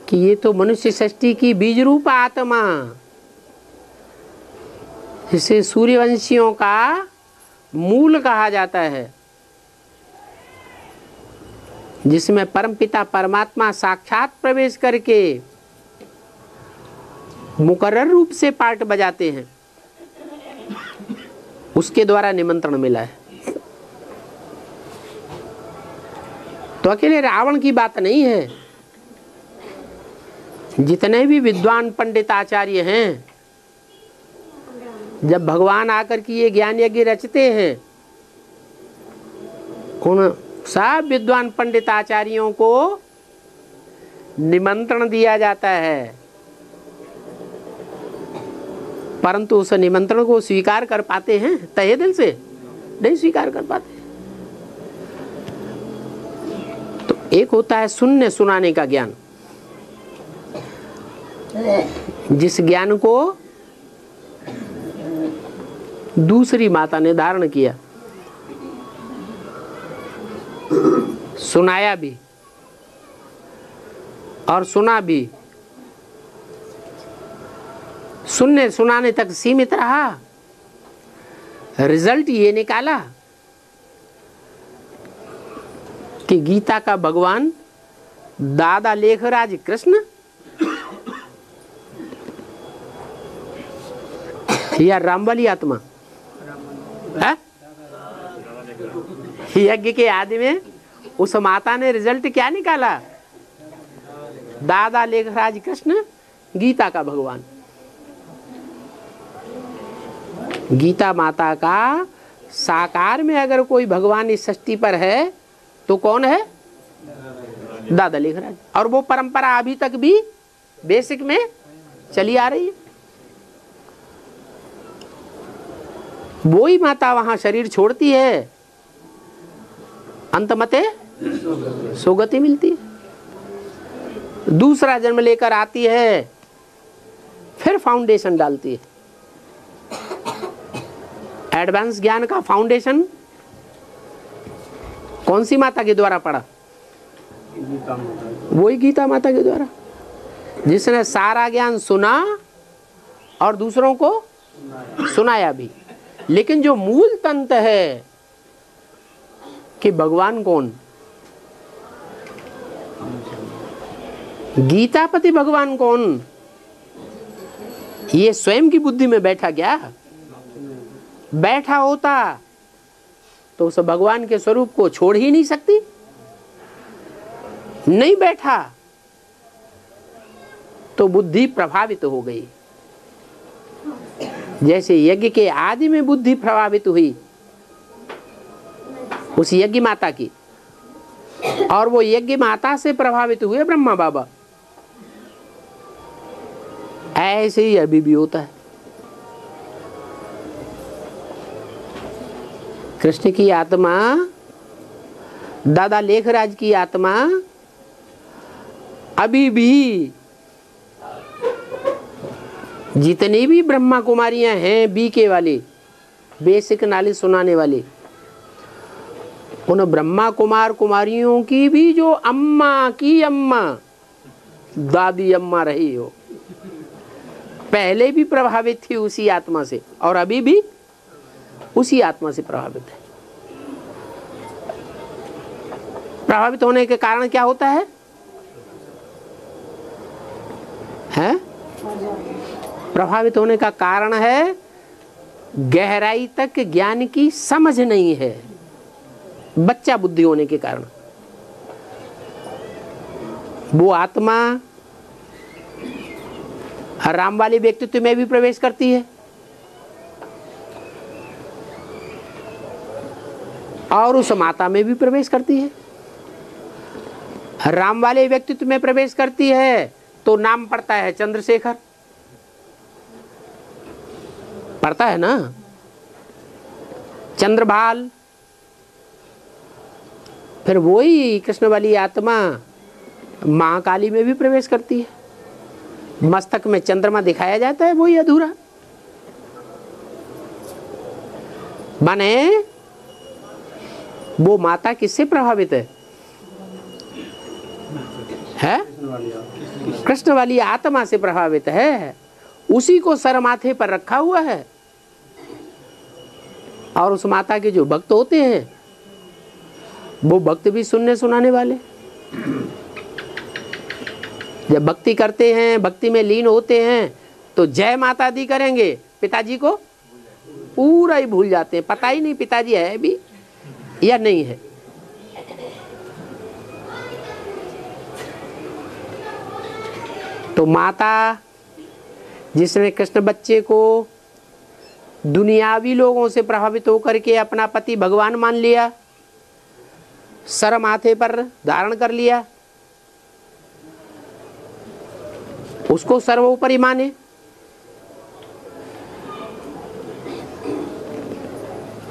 कि ये तो मनुष्य सृष्टि की बीज रूप आत्मा, जिसे सूर्यवंशियों का मूल कहा जाता है, जिसमें परमपिता परमात्मा साक्षात प्रवेश करके मुकर्रर रूप से पार्ट बजाते हैं, उसके द्वारा निमंत्रण मिला है। तो अकेले रावण की बात नहीं है। जितने भी विद्वान पंडित आचार्य हैं, जब भगवान आकर के ये ज्ञान यज्ञ रचते हैं, उन सब विद्वान पंडित आचार्यों को निमंत्रण दिया जाता है, परंतु उस निमंत्रण को स्वीकार कर पाते हैं? तहे दिल से नहीं स्वीकार कर पाते। तो एक होता है सुनने सुनाने का ज्ञान, जिस ज्ञान को दूसरी माता ने धारण किया, सुनाया भी और सुना भी, सुनने सुनाने तक सीमित रहा, रिजल्ट ये निकाला कि गीता का भगवान दादा लेखराज कृष्ण या रामबली आत्मा है? यज्ञ के आदि में उस माता ने रिजल्ट क्या निकाला? दादा लेखराज कृष्ण गीता का भगवान। गीता माता का साकार में अगर कोई भगवान इस सृष्टि पर है तो कौन है? दादा लेखराज। और वो परंपरा अभी तक भी बेसिक में चली आ रही है। वो ही माता वहां शरीर छोड़ती है, अंतमते सुगति मिलती है, दूसरा जन्म लेकर आती है, फिर फाउंडेशन डालती है। एडवांस ज्ञान का फाउंडेशन कौन सी माता के द्वारा पड़ा? वही गीता माता के द्वारा, जिसने सारा ज्ञान सुना और दूसरों को सुनाया भी। लेकिन जो मूल तंत्र है कि भगवान कौन, गीतापति भगवान कौन, ये स्वयं की बुद्धि में बैठा क्या? बैठा होता तो उस भगवान के स्वरूप को छोड़ ही नहीं सकती। नहीं बैठा तो बुद्धि प्रभावित हो गई। जैसे यज्ञ के आदि में बुद्धि प्रभावित हुई उस यज्ञ माता की, और वो यज्ञ माता से प्रभावित हुए ब्रह्मा बाबा, ऐसे ही अभी भी होता है। कृष्ण की आत्मा, दादा लेखराज की आत्मा अभी भी, जितनी भी ब्रह्मा कुमारियां हैं बीके वाली, बेसिक नॉलेज सुनाने वाली, उन ब्रह्मा कुमार कुमारियों की भी जो अम्मा की अम्मा, दादी अम्मा रही हो, पहले भी प्रभावित थी उसी आत्मा से और अभी भी उसी आत्मा से प्रभावित है। प्रभावित होने के कारण क्या होता है? प्रभावित होने का कारण है गहराई तक ज्ञान की समझ नहीं है, बच्चा बुद्धि होने के कारण। वो आत्मा राम वाले व्यक्तित्व में भी प्रवेश करती है और उस माता में भी प्रवेश करती है। राम वाले व्यक्तित्व में प्रवेश करती है तो नाम पड़ता है चंद्रशेखर, पड़ता है ना, चंद्रभाल। फिर वही कृष्ण वाली आत्मा महाकाली में भी प्रवेश करती है। मस्तक में चंद्रमा दिखाया जाता है, वही अधूरा माने वो माता किससे प्रभावित है? कृष्ण वाली आत्मा से प्रभावित है। उसी को सर माथे पर रखा हुआ है। और उस माता के जो भक्त होते हैं वो भक्त भी सुनने सुनाने वाले। जब भक्ति करते हैं, भक्ति में लीन होते हैं तो जय माता दी करेंगे, पिताजी को पूरा ही भूल जाते हैं, पता ही नहीं पिताजी है भी या नहीं है। तो माता जिसने कृष्ण बच्चे को दुनियावी लोगों से प्रभावित होकर के अपना पति भगवान मान लिया, सर माथे पर धारण कर लिया, उसको सर्वोपरि माने,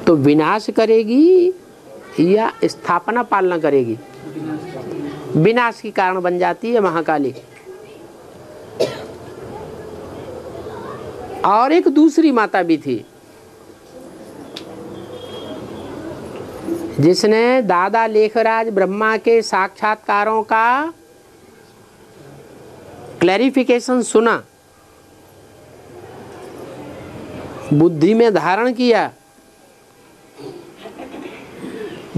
तो विनाश करेगी या स्थापना पालना करेगी? विनाश की कारण बन जाती है महाकाली। और एक दूसरी माता भी थी जिसने दादा लेखराज ब्रह्मा के साक्षात्कारों का क्लैरिफिकेशन सुना, बुद्धि में धारण किया,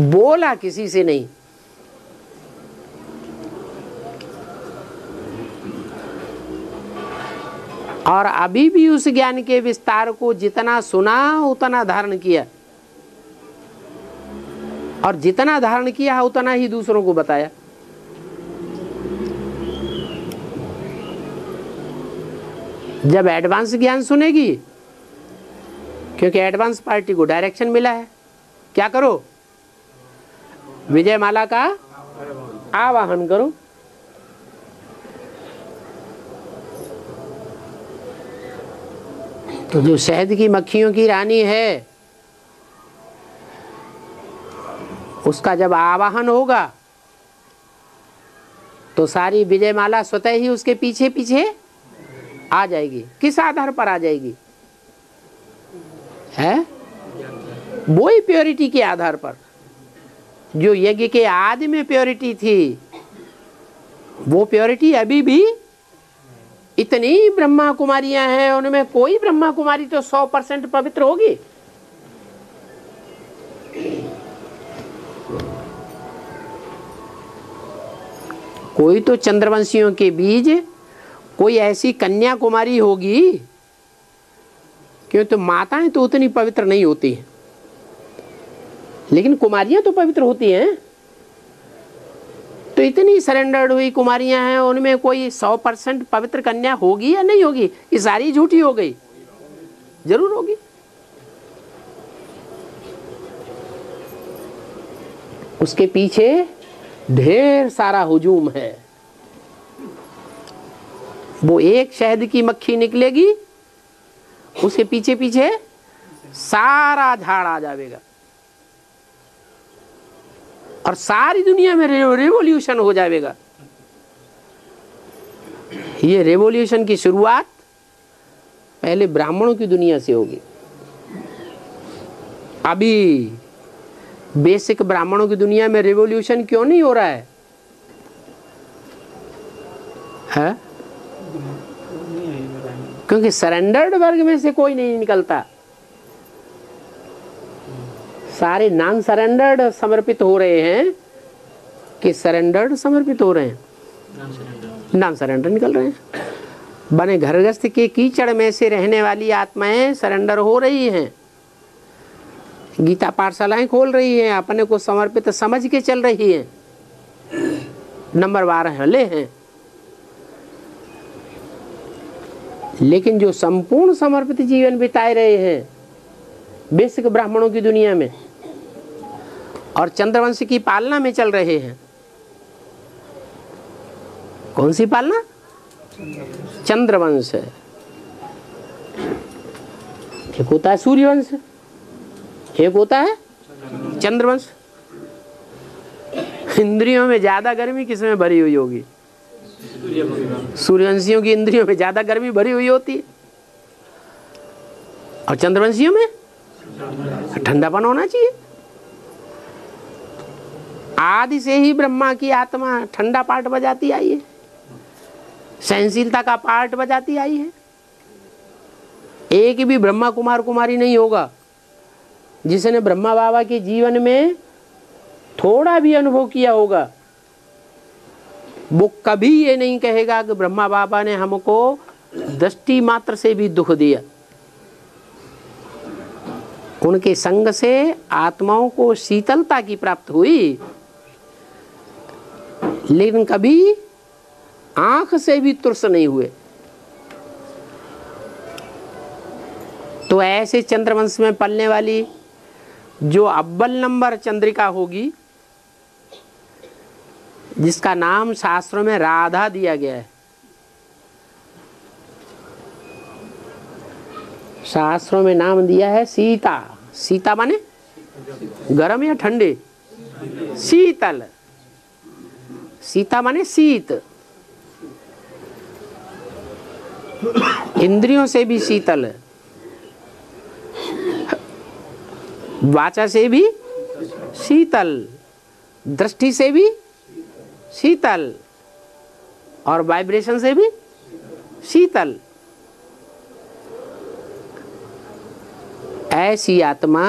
बोला किसी से नहीं। और अभी भी उस ज्ञान के विस्तार को जितना सुना उतना धारण किया, और जितना धारण किया उतना ही दूसरों को बताया। जब एडवांस ज्ञान सुनेगी, क्योंकि एडवांस पार्टी को डायरेक्शन मिला है, क्या करो, विजय माला का आवाहन करो। तो जो शहद की मक्खियों की रानी है, उसका जब आवाहन होगा तो सारी विजय माला स्वतः ही उसके पीछे पीछे आ जाएगी। किस आधार पर आ जाएगी? है वो ही प्योरिटी के आधार पर। जो यज्ञ के आदि में प्योरिटी थी, वो प्योरिटी अभी भी, इतनी ब्रह्मा कुमारियां हैं, उनमें कोई ब्रह्मा कुमारी तो 100% पवित्र होगी। कोई तो चंद्रवंशियों के बीज, कोई ऐसी कन्या कुमारी होगी, क्यों तो माताएं तो उतनी पवित्र नहीं होती हैं, लेकिन कुमारियां तो पवित्र होती हैं। तो इतनी सरेंडर्ड हुई कुमारियां हैं, उनमें कोई 100% पवित्र कन्या होगी या नहीं होगी? ये सारी झूठी हो गई? जरूर होगी। उसके पीछे ढेर सारा हुजूम है। वो एक शहद की मक्खी निकलेगी, उसके पीछे पीछे सारा झाड़ आ जाएगा, और सारी दुनिया में रेवोल्यूशन हो जाएगा। ये रेवोल्यूशन की शुरुआत पहले ब्राह्मणों की दुनिया से होगी। अभी बेसिक ब्राह्मणों की दुनिया में रेवोल्यूशन क्यों नहीं हो रहा है? क्योंकि सरेंडर्ड वर्ग में से कोई नहीं निकलता। सारे नॉन सरेंडर्ड समर्पित हो रहे हैं कि सरेंडर्ड समर्पित हो रहे हैं? नॉन सरेंडर निकल रहे हैं। बने घरगस्थ के कीचड़ में से रहने वाली आत्माएं सरेंडर हो रही हैं, गीता पाठशालाएं खोल रही हैं, अपने को समर्पित समझ के चल रही हैं, नंबर 12 हले हैं। लेकिन जो संपूर्ण समर्पित जीवन बिताए रहे हैं बेसिक ब्राह्मणों की दुनिया में और चंद्रवंश की पालना में चल रहे हैं, कौन सी पालना? चंद्रवंश। एक होता है सूर्यवंश, एक होता है चंद्रवंश। इंद्रियों में ज्यादा गर्मी किसमें भरी हुई होगी? सूर्यवंशियों की इंद्रियों में ज्यादा गर्मी भरी हुई होती है, और चंद्रवंशियों में ठंडापन होना चाहिए। आदि से ही ब्रह्मा की आत्मा ठंडा पार्ट बजाती आई है, सहनशीलता का पार्ट बजाती आई है। एक भी ब्रह्मा कुमार कुमारी नहीं होगा जिसने ब्रह्मा बाबा के जीवन में थोड़ा भी अनुभव किया होगा, वो कभी ये नहीं कहेगा कि ब्रह्मा बाबा ने हमको दृष्टि मात्र से भी दुख दिया। उनके संग से आत्माओं को शीतलता की प्राप्त हुई, लेकिन कभी आंख से भी तुर्स नहीं हुए। तो ऐसे चंद्रवंश में पलने वाली जो अव्वल नंबर चंद्रिका होगी, जिसका नाम शास्त्रों में राधा दिया गया है, शास्त्रों में नाम दिया है सीता। सीता माने गरम या ठंडे? शीतल। सीता माने शीत, इंद्रियों से भी शीतल, वाचा से भी शीतल, दृष्टि से भी शीतल और वाइब्रेशन से भी शीतल। ऐसी आत्मा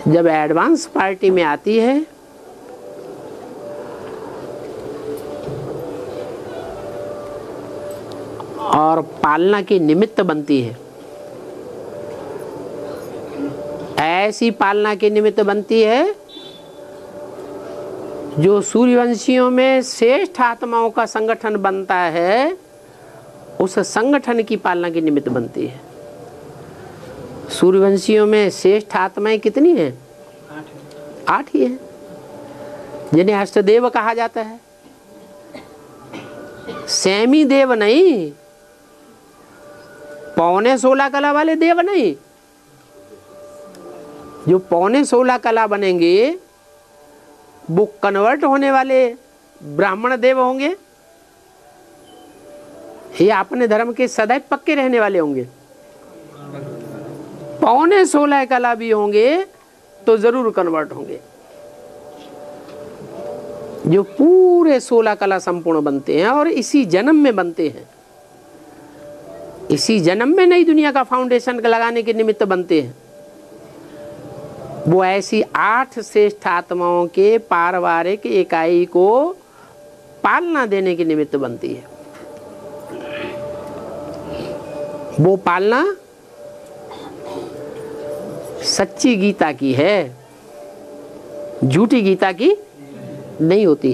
जब एडवांस पार्टी में आती है और पालना की निमित्त बनती है, ऐसी पालना के निमित्त बनती है जो सूर्यवंशियों में श्रेष्ठ आत्माओं का संगठन बनता है, उस संगठन की पालना के निमित्त बनती है। सूर्यवंशियों में श्रेष्ठ आत्माएं कितनी हैं? 8 ही है, जिन्हें अष्टदेव कहा जाता है। सेमी देव नहीं, 15.5 कला वाले देव नहीं। जो 15.5 कला बनेंगे वो कन्वर्ट होने वाले ब्राह्मण देव होंगे या अपने धर्म के सदैव पक्के रहने वाले होंगे? 15.5 कला भी होंगे तो जरूर कन्वर्ट होंगे। जो पूरे 16 कला संपूर्ण बनते हैं और इसी जन्म में बनते हैं, इसी जन्म में नई दुनिया का फाउंडेशन लगाने के निमित्त बनते हैं, वो ऐसी 8 श्रेष्ठ आत्माओं के पारिवारिक इकाई को पालना देने के निमित्त बनती है। वो पालना सच्ची गीता की है, झूठी गीता की नहीं होती।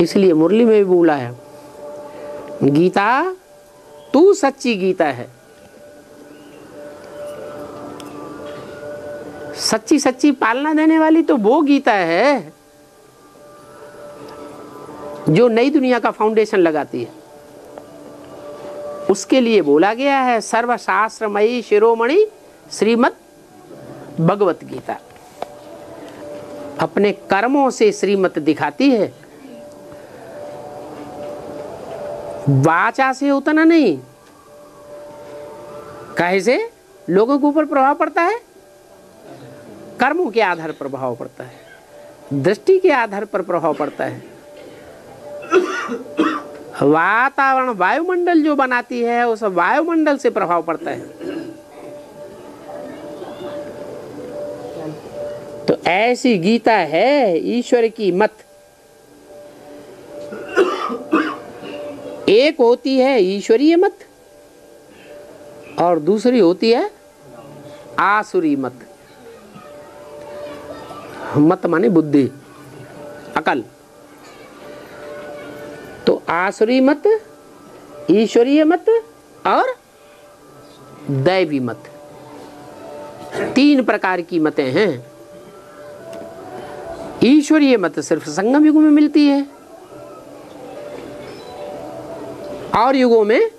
इसलिए मुरली में भी बोला है, गीता तू सच्ची गीता है। सच्ची सच्ची पालना देने वाली तो वो गीता है जो नई दुनिया का फाउंडेशन लगाती है। उसके लिए बोला गया है सर्वशास्त्रमयी शिरोमणि श्रीमद् भगवत गीता। अपने कर्मों से श्रीमत दिखाती है, वाचा से उतना नहीं। काहे से? लोगों के ऊपर प्रभाव पड़ता है, कर्मों के आधार पर प्रभाव पड़ता है, दृष्टि के आधार पर प्रभाव पड़ता है। वातावरण वायुमंडल जो बनाती है उस वायुमंडल से प्रभाव पड़ता है। तो ऐसी गीता है ईश्वर की मत। एक होती है ईश्वरीय मत और दूसरी होती है आसुरी मत। मत माने बुद्धि, अकल। तो आसुरी मत, ईश्वरीय मत और दैवी मत, 3 प्रकार की मतें हैं। ईश्वरीय मत सिर्फ संगम युग में मिलती है और युगों में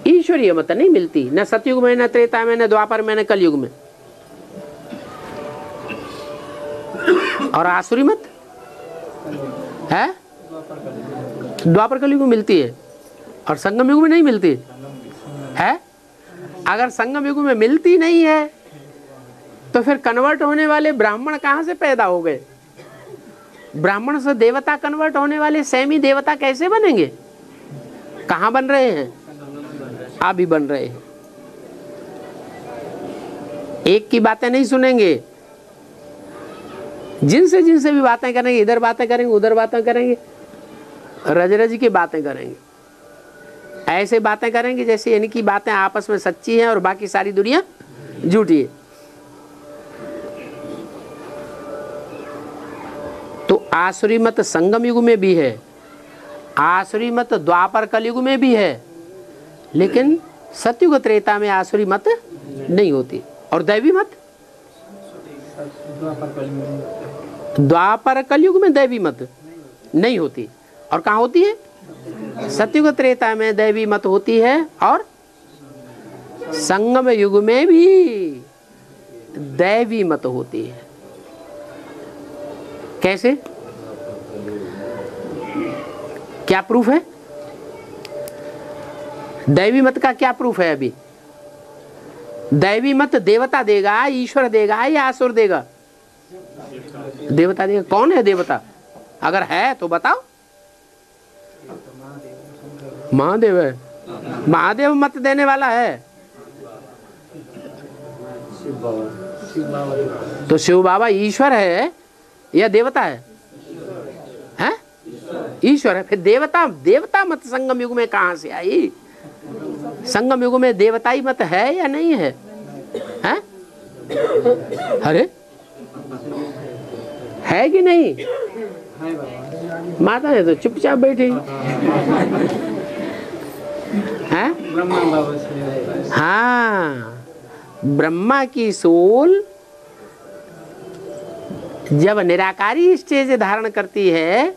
ईश्वरीय मत नहीं मिलती, न सतयुग में, न त्रेता में, न द्वापर में, न कलयुग में। और आसुरी मत है द्वापर कलयुग में मिलती है और संगम युग में नहीं मिलती है। अगर संगम युग में मिलती नहीं है तो फिर कन्वर्ट होने वाले ब्राह्मण कहाँ से पैदा हो गए? ब्राह्मण से देवता कन्वर्ट होने वाले सेमी देवता कैसे बनेंगे? कहाँ बन रहे हैं? अभी बन रहे हैं। एक की बातें नहीं सुनेंगे, जिनसे जिनसे भी बातें करेंगे, इधर बातें करेंगे, उधर बातें करेंगे, रज रज की बातें करेंगे। ऐसे बातें करेंगे जैसे इनकी बातें आपस में सच्ची हैं और बाकी सारी दुनिया झूठी है। तो आसुरी मत संगम युग में भी है, आसुरी मत द्वापर कलयुग में भी है, लेकिन सतयुग त्रेता में आसुरी मत नहीं होती। और दैवी मत द्वापर कलयुग में दैवी मत नहीं होती। और कहाँ होती है? सतयुग त्रेता में दैवी मत होती है और संगम युग में भी दैवी मत होती है। कैसे? क्या प्रूफ है? दैवी मत का क्या प्रूफ है? अभी दैवी मत देवता देगा, ईश्वर देगा या असुर देगा? देवता देगा। कौन है देवता? अगर है तो बताओ। महादेव है। महादेव मत देने वाला है तो शिव बाबा ईश्वर है या देवता है? हैं? ईश्वर है। फिर देवता, देवता मत संगम युग में कहां से आई? संगम युग में देवताई मत है या नहीं है? हैं? अरे है कि नहीं? माता है तो चुपचाप बैठी है। हाँ, ब्रह्मा की सोल जब निराकारी स्टेज धारण करती है,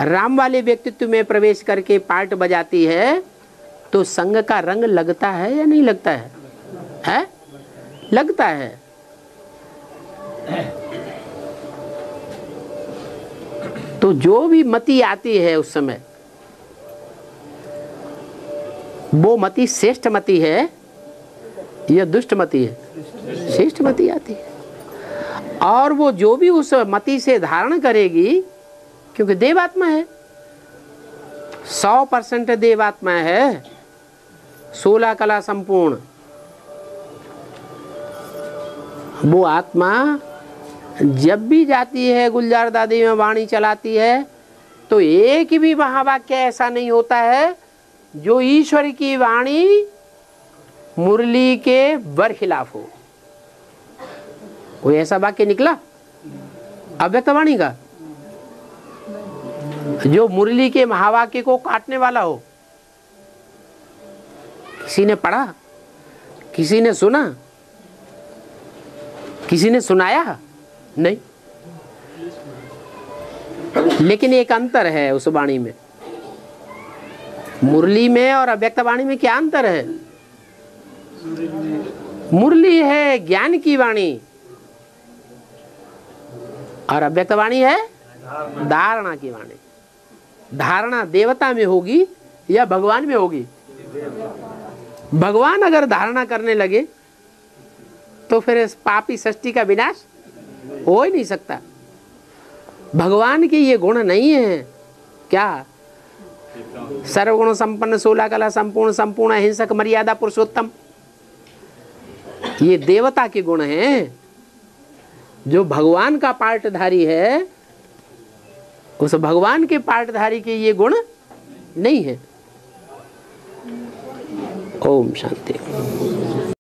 राम वाले व्यक्तित्व में प्रवेश करके पार्ट बजाती है, तो संग का रंग लगता है या नहीं लगता है? है? लगता है। तो जो भी मति आती है उस समय, वो मति श्रेष्ठ मति है या दुष्ट मति है? श्रेष्ठ मति आती है। और वो जो भी उस मति से धारण करेगी, क्योंकि देवात्मा है, 100% देवात्मा है, 16 कला संपूर्ण। वो आत्मा जब भी जाती है गुलजार दादी में वाणी चलाती है, तो एक भी महावाक्य ऐसा नहीं होता है जो ईश्वर की वाणी मुरली के बरखिलाफ हो। कोई ऐसा वाक्य निकला अव्यक्त वाणी का जो मुरली के महावाक्य को काटने वाला हो? किसी ने पढ़ा? किसी ने सुना? किसी ने सुनाया? नहीं। लेकिन एक अंतर है उस वाणी में, मुरली में और अव्यक्त वाणी में। क्या अंतर है? मुरली है ज्ञान की वाणी और अव्यक्त वाणी है धारणा की वाणी। धारणा देवता में होगी या भगवान में होगी? भगवान अगर धारणा करने लगे तो फिर इस पापी सृष्टि का विनाश हो ही नहीं सकता। भगवान के ये गुण नहीं है। क्या? सर्वगुण संपन्न, 16 कला संपूर्ण, संपूर्ण अहिंसक, मर्यादा पुरुषोत्तम। ये देवता के गुण हैं। जो भगवान का पार्टधारी है, उस भगवान के पार्टधारी के ये गुण नहीं है। ओम शांति।